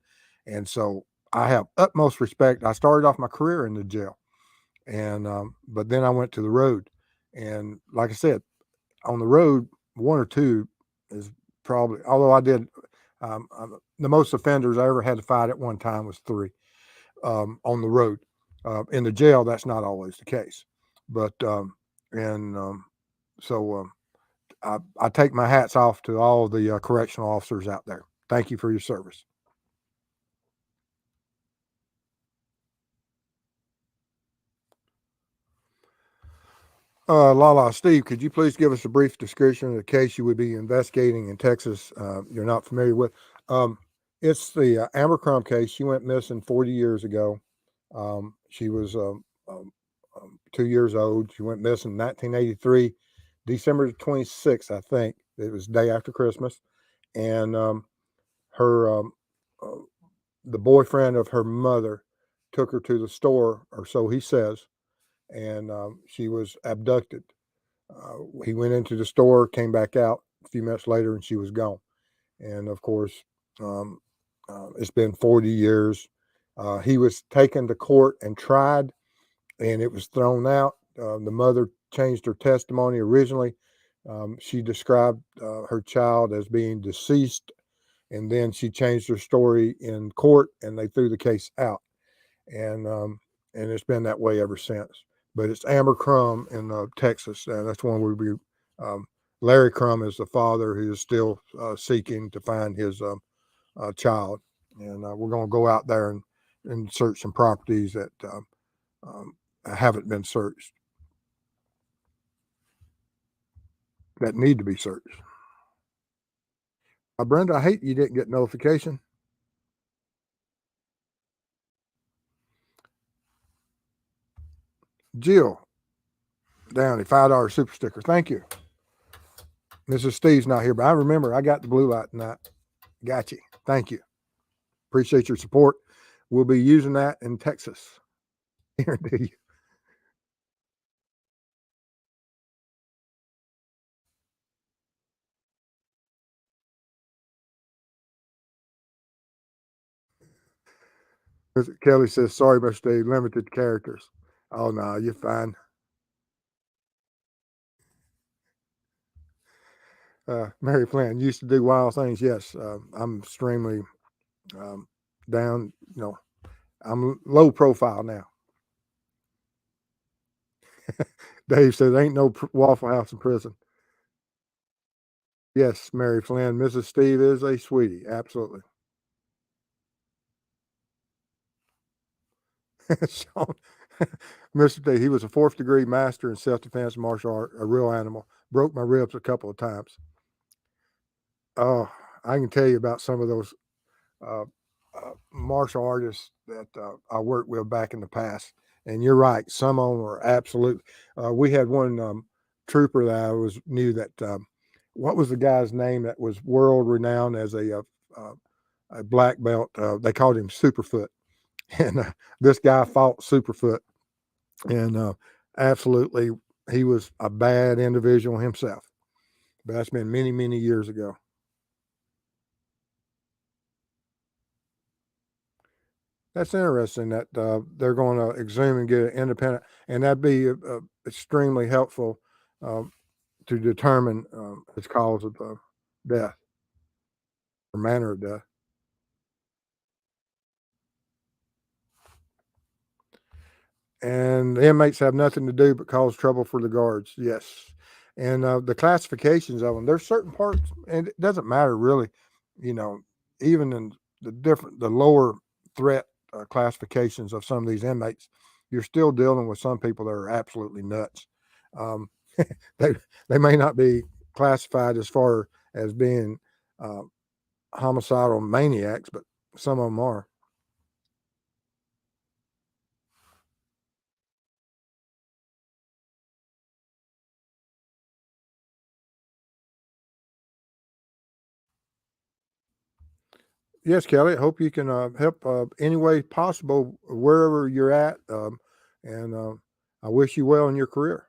And so I have utmost respect. I started off my career in the jail, and but then I went to the road. And like I said, on the road, one or two is probably, although I did, the most offenders I ever had to fight at one time was 3 on the road. In the jail, that's not always the case. But, so I take my hats off to all the correctional officers out there. Thank you for your service. Lala, Steve, could you please give us a brief description of the case you would be investigating in Texas you're not familiar with? It's the Amber Crum case. She went missing 40 years ago. She was 2 years old. She went missing in 1983, December 26th, I think. It was day after Christmas. And her the boyfriend of her mother took her to the store, or so he says, and she was abducted. He went into the store, came back out a few minutes later, and she was gone. And of course, it's been 40 years. He was taken to court and tried, and it was thrown out. The mother changed her testimony. Originally, she described her child as being deceased, and then she changed her story in court, and they threw the case out. And it's been that way ever since. But it's Amber Crum in Texas, and that's one where we. Larry Crum is the father who is still seeking to find his child, and we're going to go out there and search some properties that haven't been searched, that need to be searched. Brenda, I hate you didn't get notification. Jill Downey, $5 super sticker. Thank you. Mrs. Steve's not here, but I remember I got the blue light tonight. Got you. Thank you. Appreciate your support. We'll be using that in Texas. Guarantee you. Kelly says, sorry, Mr. Steve, limited characters. Oh, no, you're fine. Mary Flynn used to do wild things. Yes, I'm extremely down. I'm low profile now. Dave says, ain't no Waffle House in prison. Yes, Mary Flynn, Mrs. Steve is a sweetie. Absolutely. Sean, Mr. D, he was a 4th degree master in self-defense martial art, a real animal. Broke my ribs a couple of times. Oh, I can tell you about some of those martial artists that I worked with back in the past. And you're right, some of them were absolute. We had one trooper that I knew that. What was the guy's name that was world renowned as a black belt? They called him Superfoot, and this guy fought Superfoot, and absolutely, he was a bad individual himself. But that's been many, many years ago. That's interesting that they're going to exhume and get an independent, and that'd be extremely helpful to determine its cause of death or manner of death. And the inmates have nothing to do but cause trouble for the guards. Yes. And the classifications of them, there's certain parts, and it doesn't matter really, even in the lower threat classifications of some of these inmates, you're still dealing with some people that are absolutely nuts. Um, they may not be classified as far as being uh, homicidal maniacs, but some of them are. Yes, Kelly. I hope you can help any way possible wherever you're at, and I wish you well in your career.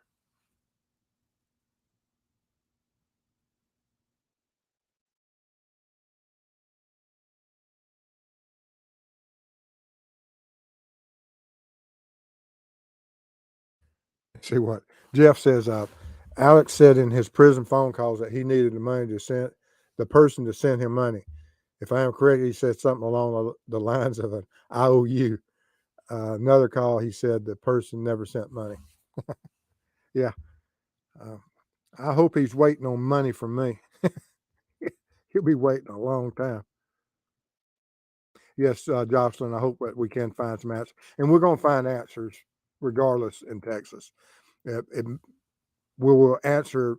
See what Jeff says. Alex said in his prison phone calls that he needed the money to send the person to send him money. If I am correct, he said something along the lines of an IOU. Another call, he said the person never sent money. Yeah. Uh, I hope he's waiting on money from me. He'll be waiting a long time. Yes, Jocelyn, I hope that we can find some answers. And we're going to find answers regardless in Texas. We will answer,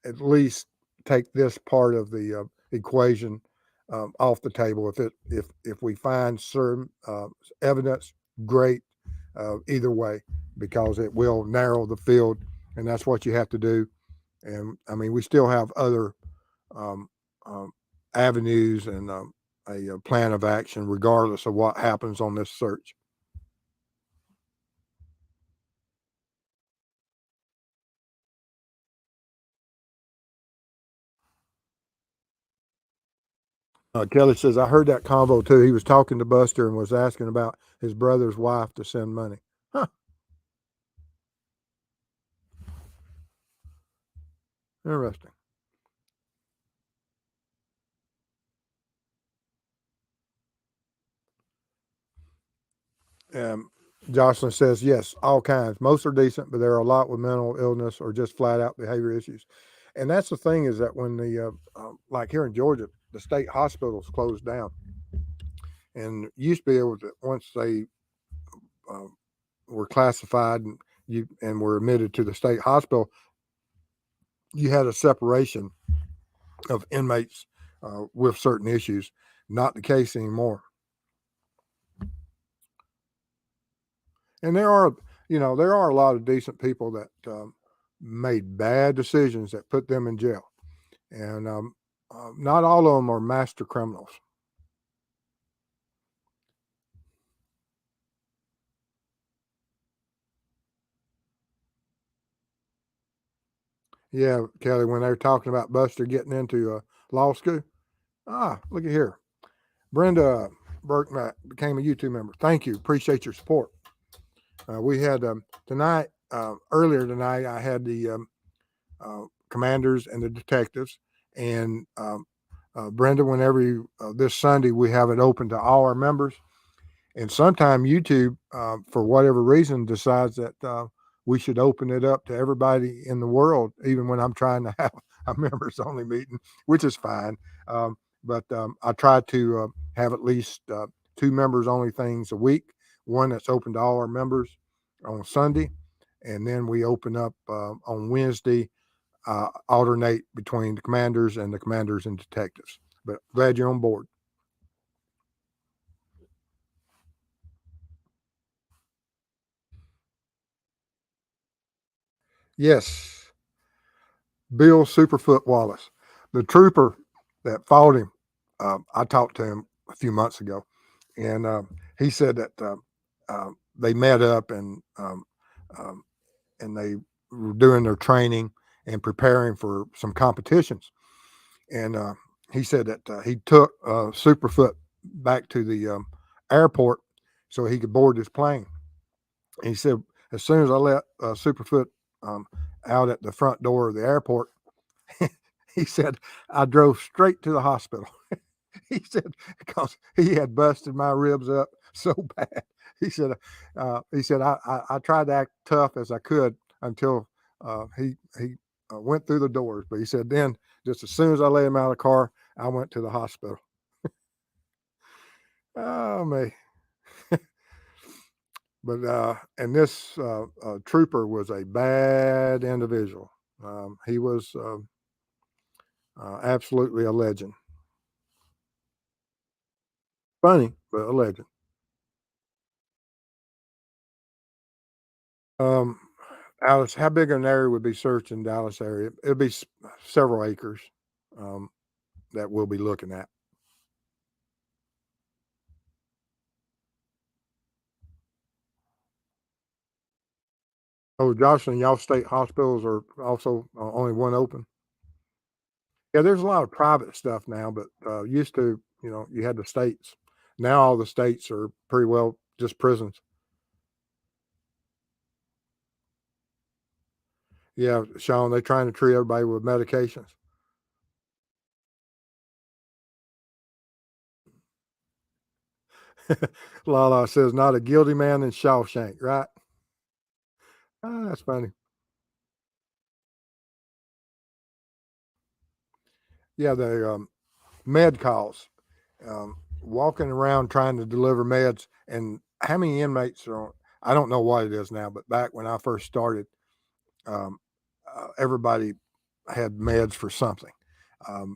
at least take this part of the equation off the table. If we find certain evidence, great, either way, because it will narrow the field, and that's what you have to do. And I mean, we still have other um, um, avenues and a plan of action, regardless of what happens on this search. Kelly says, I heard that convo too. He was talking to Buster and was asking about his brother's wife to send money. Huh. Interesting. Um, Jocelyn says, yes, all kinds. Most are decent, but there are a lot with mental illness or just flat out behavior issues. And that's the thing is that when like here in Georgia, the state hospitals closed down and used to be able to, once they uh, were classified and were admitted to the state hospital, you had a separation of inmates with certain issues. Not the case anymore. And there are a lot of decent people that made bad decisions that put them in jail, and not all of them are master criminals. Yeah, Kelly, when they were talking about Buster getting into law school, look at here, Brenda Burke became a YouTube member. Thank you, appreciate your support. We had tonight, earlier tonight, I had the commanders and the detectives. And Brenda, whenever this Sunday, we have it open to all our members. And sometime YouTube, for whatever reason, decides that we should open it up to everybody in the world, even when I'm trying to have a members only meeting, which is fine. But I try to have at least 2 members only things a week, one that's open to all our members on Sunday. And then we open up on Wednesday, alternate between the commanders and detectives. But glad you're on board. Yes, Bill Superfoot Wallace, the trooper that fought him. I talked to him a few months ago, and he said that they met up um, and they were doing their training and preparing for some competitions. And he said that he took Superfoot back to the airport so he could board his plane. And he said, as soon as I let Superfoot out at the front door of the airport, he said, I drove straight to the hospital. He said, because he had busted my ribs up so bad. He said, I tried to act tough as I could until he went through the doors. But he said, then just as soon as I let him out of the car, I went to the hospital. Oh, me. But and this trooper was a bad individual. He was absolutely a legend. Funny, but a legend. Um, Dallas, how big an area would be searched in Dallas area? It'll be several acres um, that we'll be looking at. Oh, Jocelyn, y'all state hospitals are also only one open. Yeah, there's a lot of private stuff now, but used to, you had the states. Now all the states are pretty well just prisons. Yeah, Sean, they're trying to treat everybody with medications. Lala says, not a guilty man in Shawshank, right? Ah, that's funny. Yeah, the med calls, walking around trying to deliver meds. And how many inmates are, I don't know what it is now, but back when I first started, um, everybody had meds for something.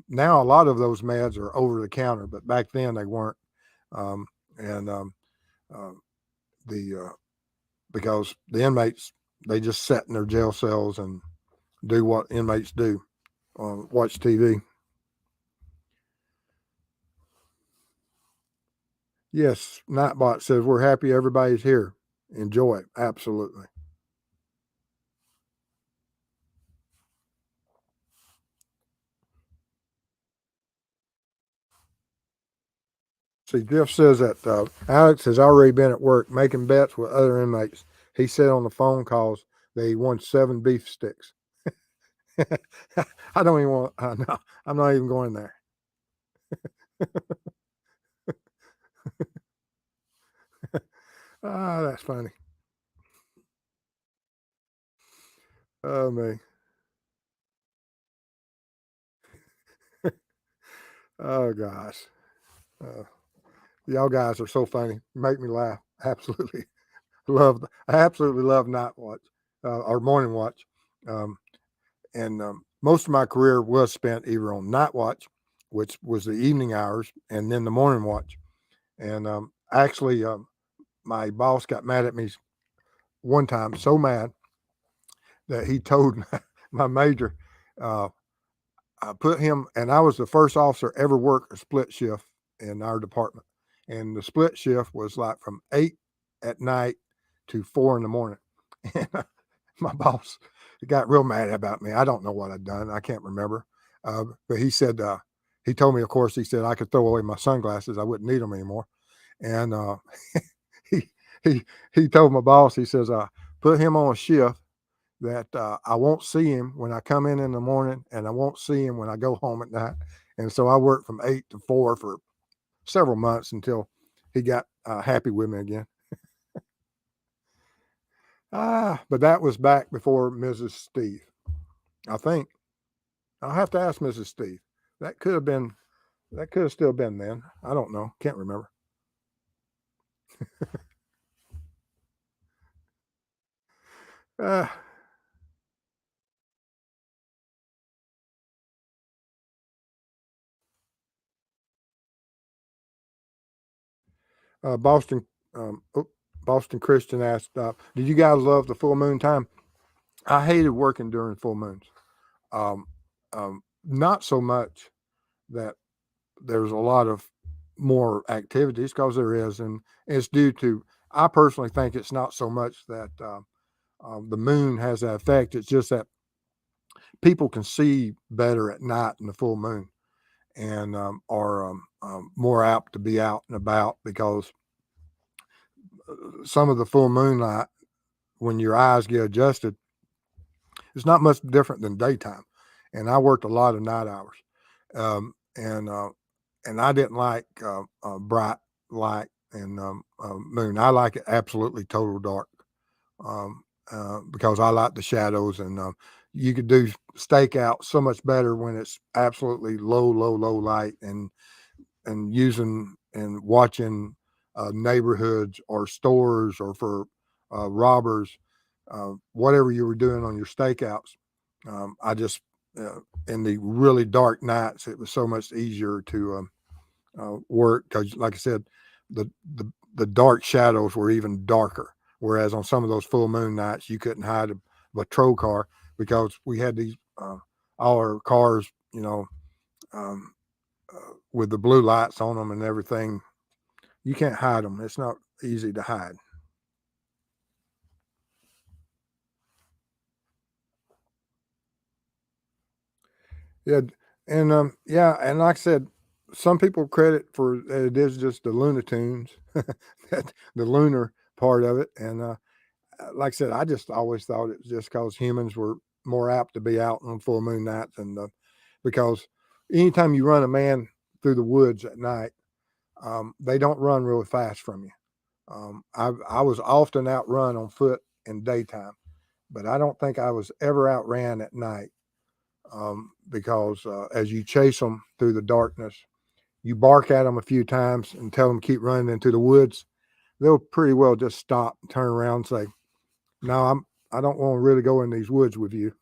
Now, a lot of those meds are over the counter, but back then they weren't. Um, and uh, the because the inmates, they just sat in their jail cells and do what inmates do, watch TV. Yes, Nightbot says we're happy everybody's here. Enjoy it. Absolutely. See, Jeff says that Alex has already been at work making bets with other inmates. He said on the phone calls that he won 7 beef sticks. I don't even want. No, I'm not even going there. Ah, that's funny. Oh me. Oh gosh. Uh, y'all guys are so funny. Make me laugh. Absolutely love. I absolutely love Night Watch or Morning Watch. Um, and most of my career was spent either on Night Watch, which was the evening hours, and then the Morning Watch. And actually, my boss got mad at me one time, so mad that he told my major, uh, I put him, and I was the first officer ever worked a split shift in our department. And the split shift was like from 8 at night to 4 in the morning. And my boss got real mad about me. I don't know what I'd done. I can't remember. But he said, he told me, of course, he said I could throw away my sunglasses. I wouldn't need them anymore. And he, he, he told my boss, he says, put him on a shift that I won't see him when I come in the morning and I won't see him when I go home at night. And so I worked from 8 to 4 for several months until he got happy with me again. But that was back before Mrs. Steve, I think. I'll have to ask Mrs. Steve. That could have been, that could have still been then. I don't know. Can't remember. Uh, Boston, Boston Christian asked, "Did you guys love the full moon time?" I hated working during full moons. Um, not so much that there's a lot of more activities because there is, and it's due to. I personally think it's not so much that the moon has that effect. It's just that people can see better at night in the full moon and are more apt to be out and about because some of the full moonlight, when your eyes get adjusted, it's not much different than daytime. And I worked a lot of night hours, um, and uh, and I didn't like bright light and moon. I like it absolutely total dark because I like the shadows and you could do stakeout so much better when it's absolutely low light and using and watching neighborhoods or stores or for robbers, whatever you were doing on your stakeouts. I just, in the really dark nights, it was so much easier to work because, like I said, the dark shadows were even darker. Whereas on some of those full moon nights, you couldn't hide a patrol car because we had these all our cars, um, with the blue lights on them and everything. You can't hide them. It's not easy to hide. Yeah, and yeah, and like I said, some people credit for it is just the Looney Tunes, that the lunar part of it, and like I said, I just always thought it was just because humans were more apt to be out on full moon nights, and because anytime you run a man through the woods at night, they don't run really fast from you. I was often outrun on foot in daytime, but I don't think I was ever outran at night, because as you chase them through the darkness, you bark at them a few times and tell them to keep running into the woods. They'll pretty well just stop and turn around and say, "No, I don't want to really go in these woods with you."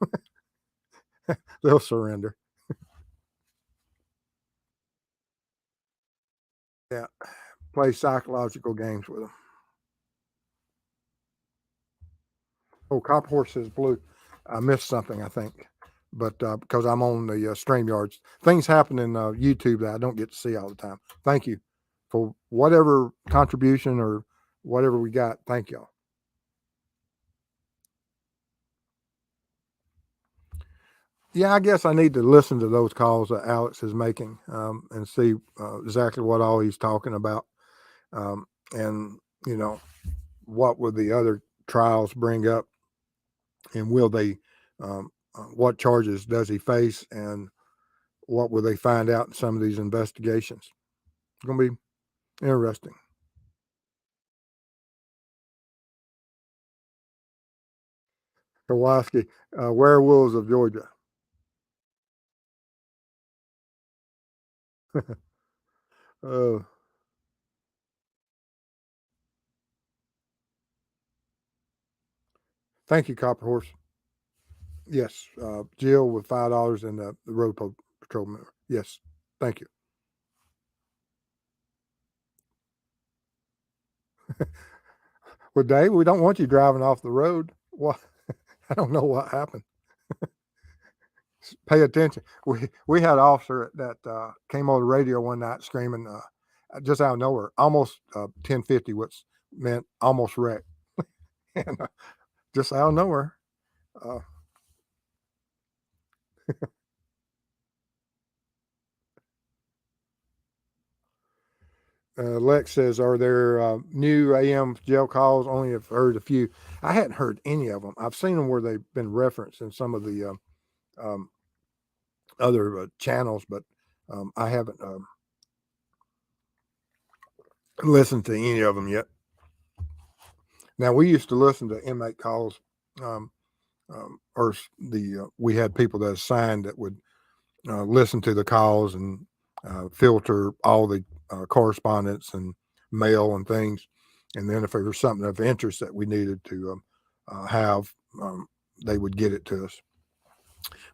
They'll surrender. Yeah, play psychological games with them. Oh, Cop Horse is blue. I missed something, I think, but because I'm on the StreamYards, things happen in YouTube that I don't get to see all the time. Thank you for whatever contribution or whatever we got. Thank y'all. Yeah, I guess I need to listen to those calls that Alex is making, and see exactly what all he's talking about, and you know what would the other trials bring up, and will they, what charges does he face, and what will they find out in some of these investigations? It's going to be interesting. Kowalski, Werewolves of Georgia. uh, Thank you, Copper Horse. Yes, Jill with $5 and the road patrol member. Yes, thank you. Well, Dave, we don't want you driving off the road. What? I don't know what happened. Pay attention. We had an officer that came on the radio one night screaming, just out of nowhere, almost 1050, which meant almost wrecked, and just out of nowhere. Uh, Lex says, "Are there new AM jail calls? Only have heard a few. I hadn't heard any of them. I've seen them where they've been referenced in some of the um, other channels, but I haven't listened to any of them yet. Now, we used to listen to inmate calls, um, or we had people that assigned that would listen to the calls and filter all the correspondence and mail and things. And then if there was something of interest that we needed to have, they would get it to us,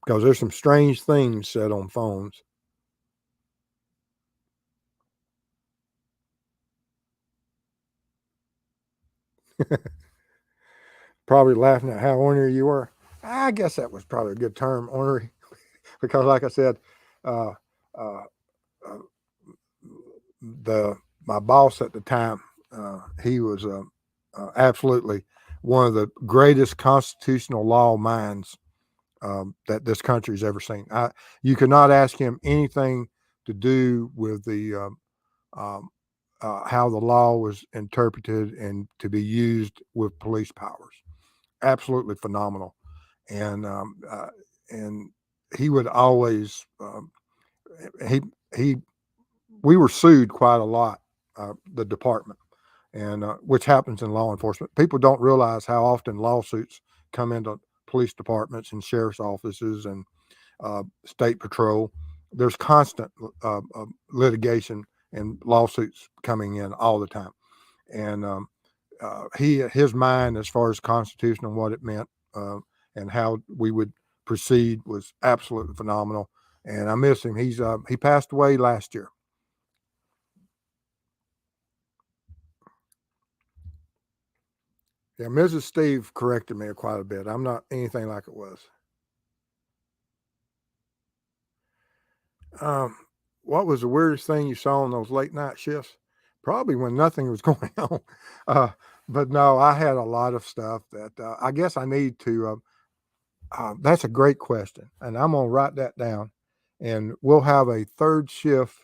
because there's some strange things said on phones. Probably laughing at how ornery you were. I guess that was probably a good term, ornery, because like I said, uh, uh, uh, the my boss at the time, he was absolutely one of the greatest constitutional law minds that this country's ever seen. You could not ask him anything to do with the um, how the law was interpreted and to be used with police powers. Absolutely phenomenal, and and he would always he he we were sued quite a lot, the department, and which happens in law enforcement. People don't realize how often lawsuits come into police departments and sheriff's offices and state patrol. There's constant litigation and lawsuits coming in all the time. and his mind as far as Constitution and what it meant and how we would proceed was absolutely phenomenal. And I miss him. He passed away last year. Yeah, Mrs. Steve corrected me quite a bit. I'm not anything like it was. What was the weirdest thing you saw on those late night shifts? Probably when nothing was going on. But no, I had a lot of stuff that I guess I need to. That's a great question, and I'm gonna write that down. And we'll have a third shift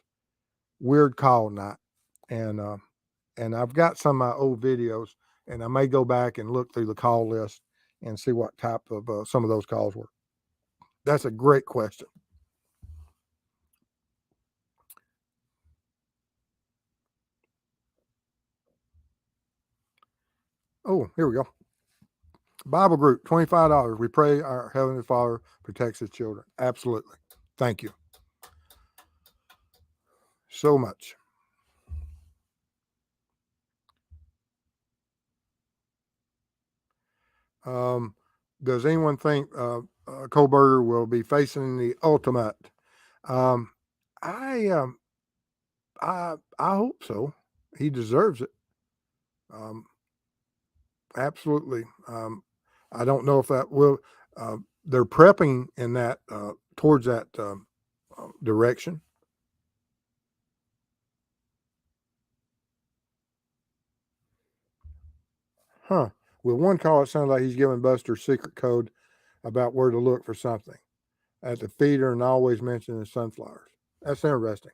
weird call night, and I've got some of my old videos, and I may go back and look through the call list and see what type of some of those calls were. That's a great question. Oh, here we go. Bible group, $25. We pray our Heavenly Father protects his children. Absolutely. Thank you so much. Does anyone think Kohlberger will be facing the ultimate? I hope so. He deserves it. Absolutely. I don't know if that will. They're prepping in that towards that direction. Huh. With one call, it sounds like he's giving Buster secret code about where to look for something at the feeder and always mentioning sunflowers. That's interesting.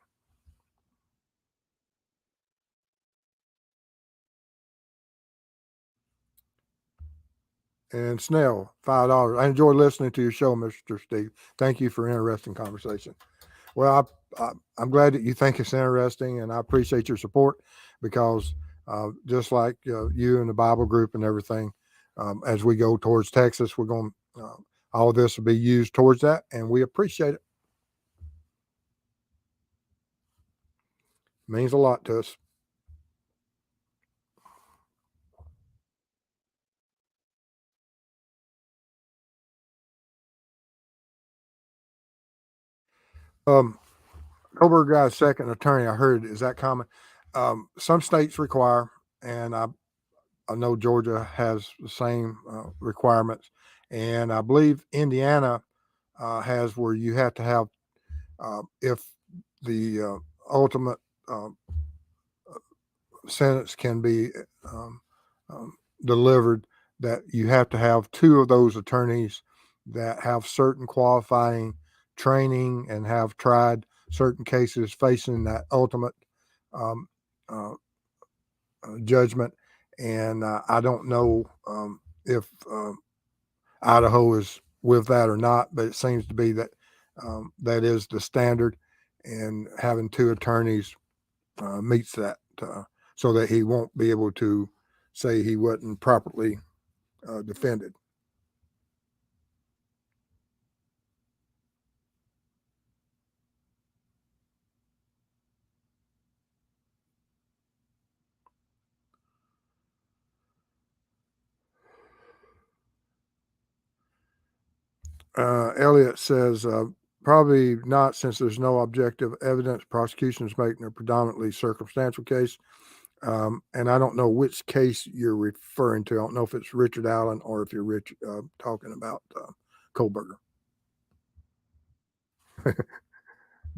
And Snell, $5. I enjoy listening to your show, Mr. Steve. Thank you for an interesting conversation. Well, I'm glad that you think it's interesting, and I appreciate your support because just like you and the Bible group and everything, as we go towards Texas, we're going all of this will be used towards that, and we appreciate it. It means a lot to us. Kohlberger got a second attorney. I heard. Is that common? Some states require, and I know Georgia has the same requirements, and I believe Indiana has where you have to have if the ultimate sentence can be delivered, that you have to have two of those attorneys that have certain qualifying training and have tried certain cases facing that ultimate judgment. And I don't know if Idaho is with that or not, but it seems to be that that is the standard, and having two attorneys meets that so that he won't be able to say he wasn't properly defended. Elliot says, probably not, since there's no objective evidence. Prosecution is making a predominantly circumstantial case. And I don't know which case you're referring to. I don't know if it's Richard Allen or if you're talking about Kohlberger.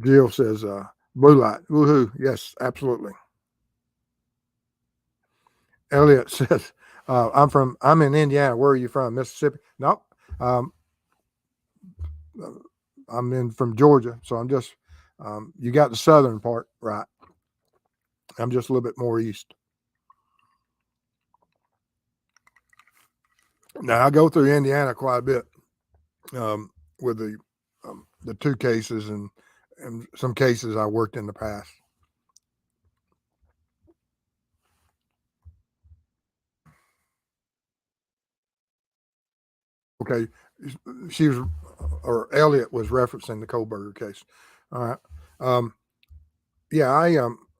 Jill says, blue light. Woohoo. Yes, absolutely. Elliot says, I'm in Indiana. Where are you from? Mississippi? Nope. I'm in from Georgia. So I'm just, you got the southern part right. I'm just a little bit more east. Now I go through Indiana quite a bit with the two cases and some cases I worked in the past. Okay, she was, or Elliot was referencing the Kohlberger case. All right. Yeah,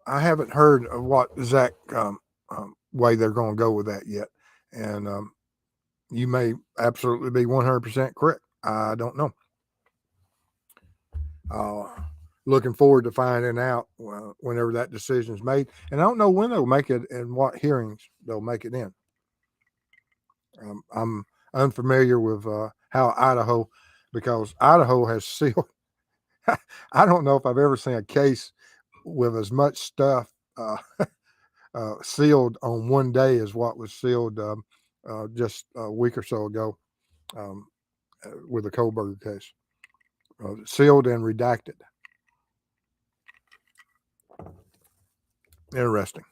I haven't heard of what Zach way they're going to go with that yet. And you may absolutely be 100% correct. I don't know. Looking forward to finding out whenever that decision is made. And I don't know when they'll make it and what hearings they'll make it in. I'm unfamiliar with how Idaho, because Idaho has sealed. I don't know if I've ever seen a case with as much stuff sealed on one day as what was sealed just a week or so ago with the Kohlberger case. Sealed and redacted. Interesting.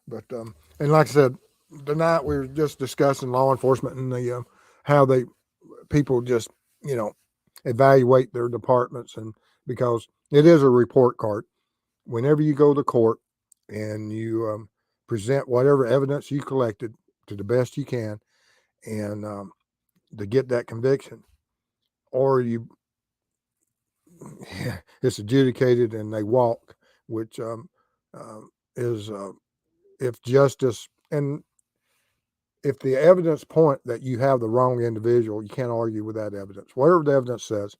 But and like I said, tonight we were just discussing law enforcement and the how people just evaluate their departments, and because it is a report card. Whenever you go to court and you present whatever evidence you collected to the best you can, and to get that conviction, or it's adjudicated and they walk, which is if justice, and if the evidence point that you have the wrong individual, you can't argue with that evidence. Whatever the evidence says,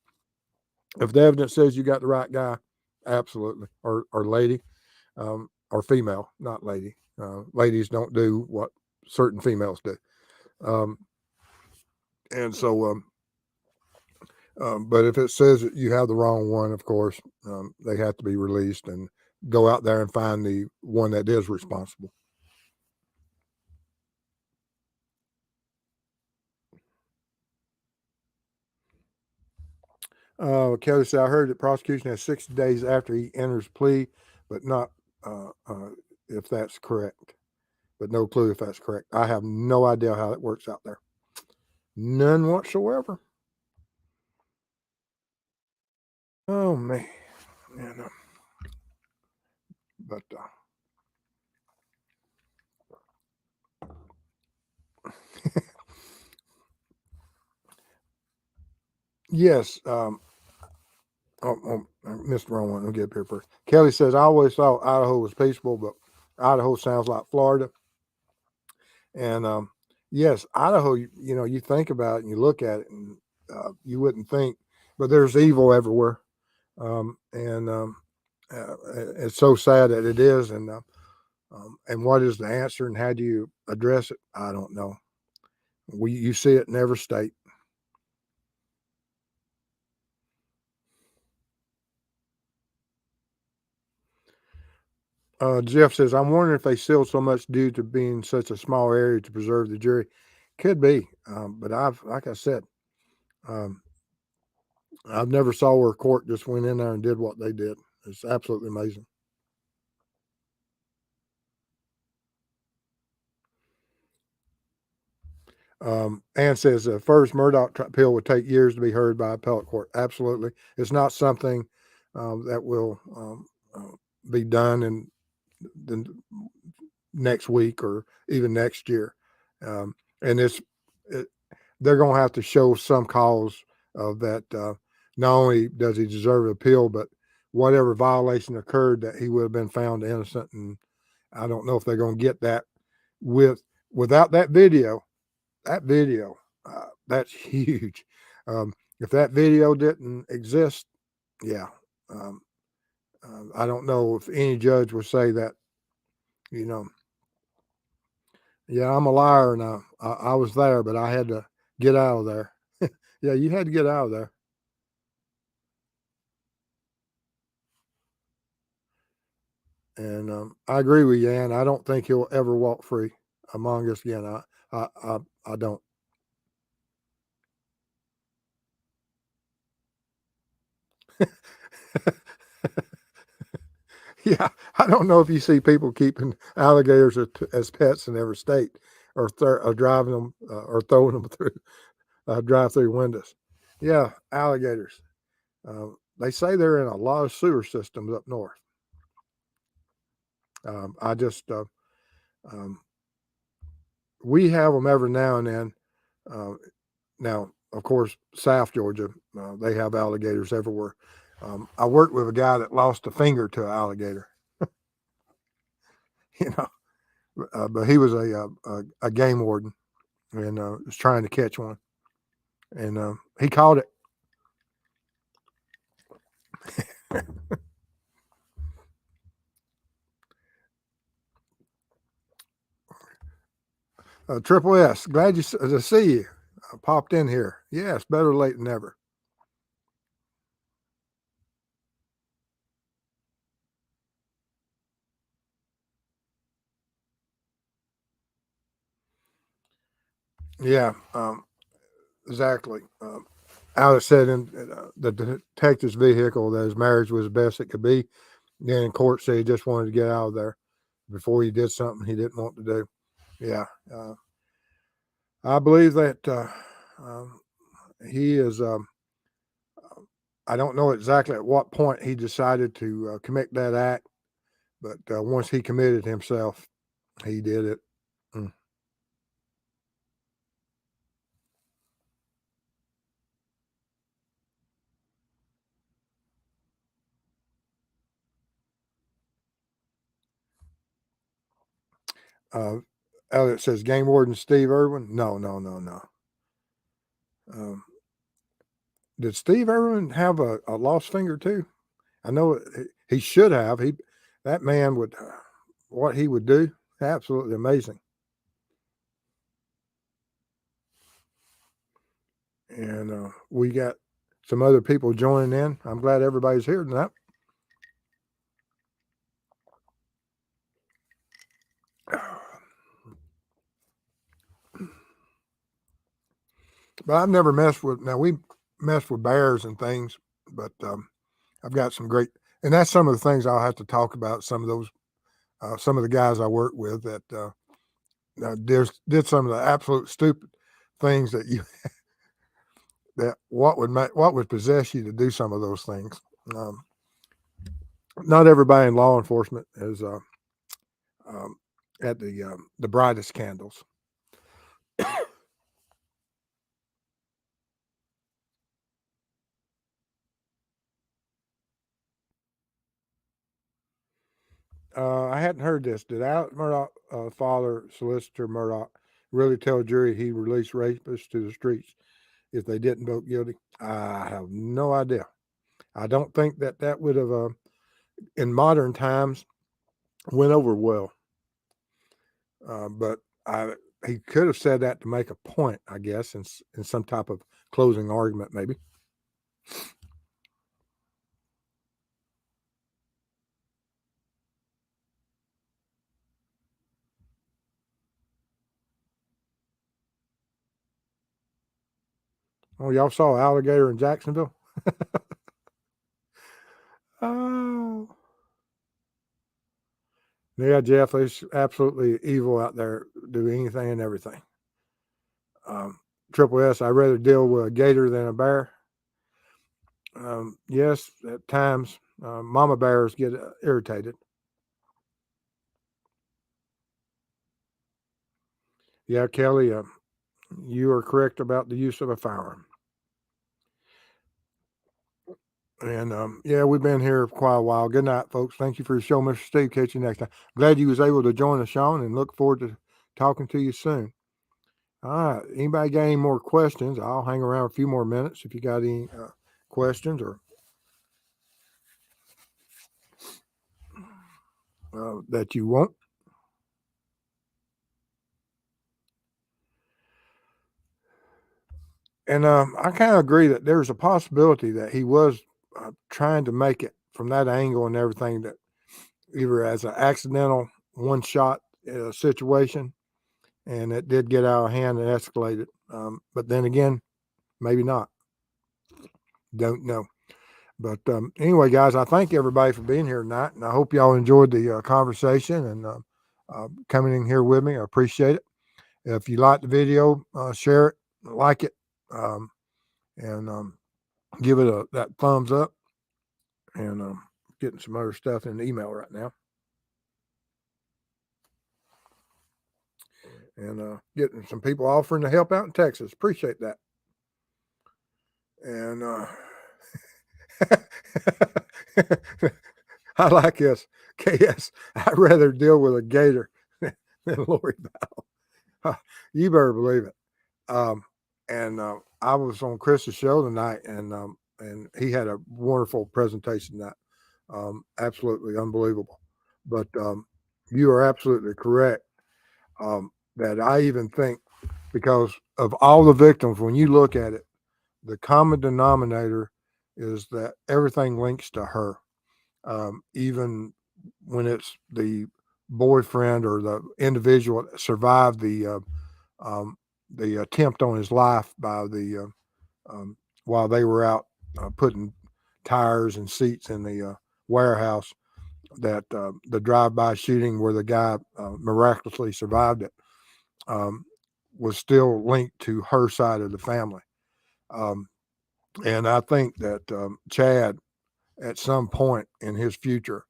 if the evidence says you got the right guy, absolutely, or lady, or female, not lady. Ladies don't do what certain females do. And so, but if it says that you have the wrong one, of course, they have to be released and go out there and find the one that is responsible. Kelly said, I heard that prosecution has 60 days after he enters plea, but not if that's correct. But no clue if that's correct. I have no idea how it works out there. None whatsoever. Oh, man. And, but yes. I missed the wrong one. I'll get up here first. Kelly says, I always thought Idaho was peaceful, but Idaho sounds like Florida. And yes, Idaho, you think about it and you look at it and you wouldn't think, but there's evil everywhere. It's so sad that it is. And what is the answer and how do you address it? I don't know. You see it in every state. Jeff says, I'm wondering if they sealed so much due to being such a small area to preserve the jury. Could be. But like I said, I've never saw where a court just went in there and did what they did. It's absolutely amazing. Ann says the first Murdaugh appeal would take years to be heard by appellate court. Absolutely. It's not something that will be done in the next week or even next year. And they're going to have to show some cause of that. Not only does he deserve an appeal, but whatever violation occurred that he would have been found innocent. And I don't know if they're going to get that without that video. That video, that's huge. If that video didn't exist, yeah. I don't know if any judge would say that, yeah, I'm a liar now. I was there, but I had to get out of there. Yeah, you had to get out of there. And I agree with you, Ann. I don't think he'll ever walk free among us again. I don't. Yeah, I don't know if you see people keeping alligators as pets in every state, or driving them or throwing them through drive-through windows. Yeah, alligators. They say they're in a lot of sewer systems up north. We have them every now and then. Now, of course, South Georgia, they have alligators everywhere. I worked with a guy that lost a finger to an alligator. But he was a game warden and was trying to catch one, and he caught it. Triple S, glad to see you. I popped in here. Yes, better late than never. Yeah, exactly. Alex said in the detective's vehicle that his marriage was the best it could be. Then in court said he just wanted to get out of there before he did something he didn't want to do. Yeah, I believe that he is. I don't know exactly at what point he decided to commit that act, but once he committed himself, he did it. Mm. Elliot says, game warden Steve Irwin. No. Did Steve Irwin have a lost finger too? I know he should have. That man would, what he would do, absolutely amazing. And we got some other people joining in. I'm glad everybody's here tonight. But I've never messed with. Now we messed with bears and things, but I've got some great, and that's some of the things I'll have to talk about. Some of those, some of the guys I work with that did some of the absolute stupid things that what would possess you to do some of those things. Not everybody in law enforcement is at the brightest candles. I hadn't heard this. Did Alex Murdaugh, father, Solicitor Murdaugh, really tell jury he released rapists to the streets if they didn't vote guilty? I have no idea. I don't think that would have, in modern times, went over well. But he could have said that to make a point, I guess, in some type of closing argument, maybe. Oh, y'all saw alligator in Jacksonville? Oh. Yeah, Jeff, it's absolutely evil out there. Do anything and everything. Triple S, I'd rather deal with a gator than a bear. Yes, at times, mama bears get irritated. Yeah, Kelly, you are correct about the use of a firearm. And yeah, we've been here for quite a while. Good night, folks. Thank you for your show, Mr. Steve. Catch you next time. Glad you was able to join us, Sean, and look forward to talking to you soon. All right. Anybody got any more questions? I'll hang around a few more minutes if you got any questions or that you want. And I kind of agree that there's a possibility that he was trying to make it from that angle and everything, that either as an accidental one shot situation, and it did get out of hand and escalated. But then again, maybe not. Don't know. But anyway, guys, I thank everybody for being here tonight, and I hope y'all enjoyed the conversation and coming in here with me. I appreciate it. If you like the video, share it, like it, and give it that thumbs up. And getting some other stuff in the email right now, and getting some people offering to help out in Texas. Appreciate that. And I like this. KS, I'd rather deal with a gator than Lori Bell. You better believe it. And I was on Chris's show tonight, and he had a wonderful presentation that absolutely unbelievable. But you are absolutely correct that I even think, because of all the victims, when you look at it, the common denominator is that everything links to her. Even when it's the boyfriend or the individual that survived the attempt on his life by the while they were out putting tires and seats in the warehouse, that the drive-by shooting where the guy miraculously survived it was still linked to her side of the family. And I think that Chad, at some point in his future,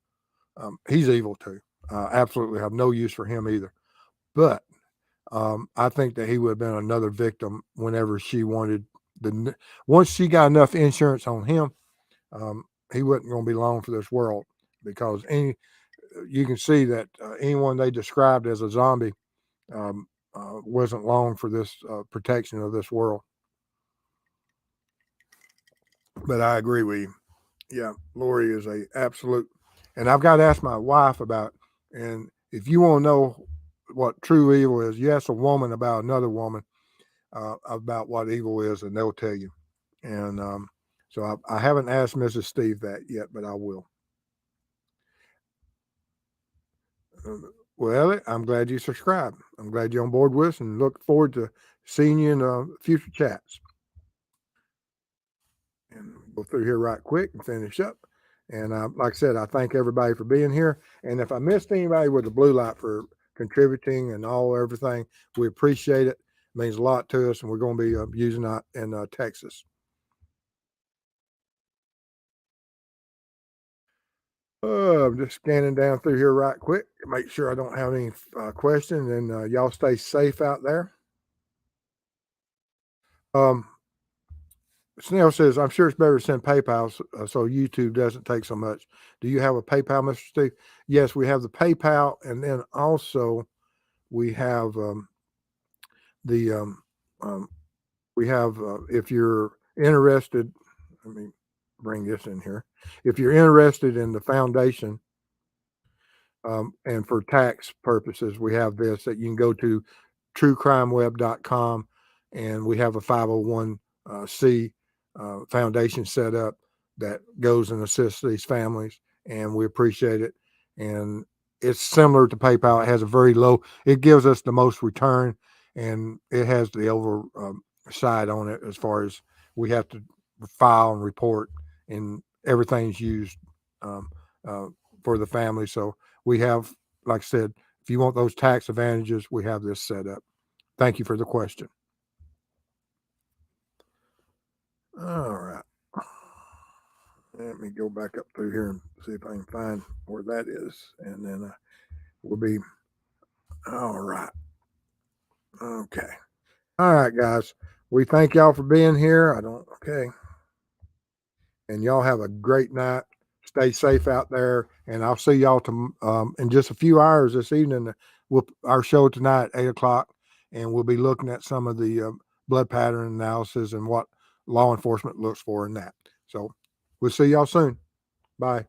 he's evil too. Absolutely have no use for him either. But I think that he would have been another victim whenever she wanted once she got enough insurance on him, he wasn't going to be long for this world, because you can see that anyone they described as a zombie wasn't long for this protection of this world. But I agree with you. Yeah, Lori is a absolute, and I've got to ask my wife about, and if you want to know what true evil is, you ask a woman about another woman about what evil is, and they'll tell you. And so I haven't asked Mrs. Steve that yet, but I will. Well, Elliot, I'm glad you subscribed. I'm glad you're on board with us, and look forward to seeing you in future chats. And go through here right quick and finish up. And like I said, I thank everybody for being here. And if I missed anybody with the blue light for contributing and everything, we appreciate it. It means a lot to us, and we're going to be using that in Texas. I'm just scanning down through here right quick to make sure I don't have any questions, and y'all stay safe out there. Snell says, I'm sure it's better to send PayPal so YouTube doesn't take so much. Do you have a PayPal, Mr. Steve? Yes, we have the PayPal, and then also we have if you're interested, let me bring this in here. If you're interested in the foundation, and for tax purposes, we have this that you can go to truecrimeweb.com, and we have a 501c foundation set up that goes and assists these families, and we appreciate it. And it's similar to PayPal. It has a very low, it gives us the most return, and it has the oversight on it as far as we have to file and report, and everything's used for the family. So we have, like I said, if you want those tax advantages, we have this set up. Thank you for the question. All right. Let me go back up through here and see if I can find where that is. And then we'll be all right. Okay. All right, guys. We thank y'all for being here. Okay. And y'all have a great night. Stay safe out there. And I'll see y'all in just a few hours this evening. Our show tonight at 8:00, and we'll be looking at some of the blood pattern analysis and what law enforcement looks for in that. So we'll see y'all soon. Bye.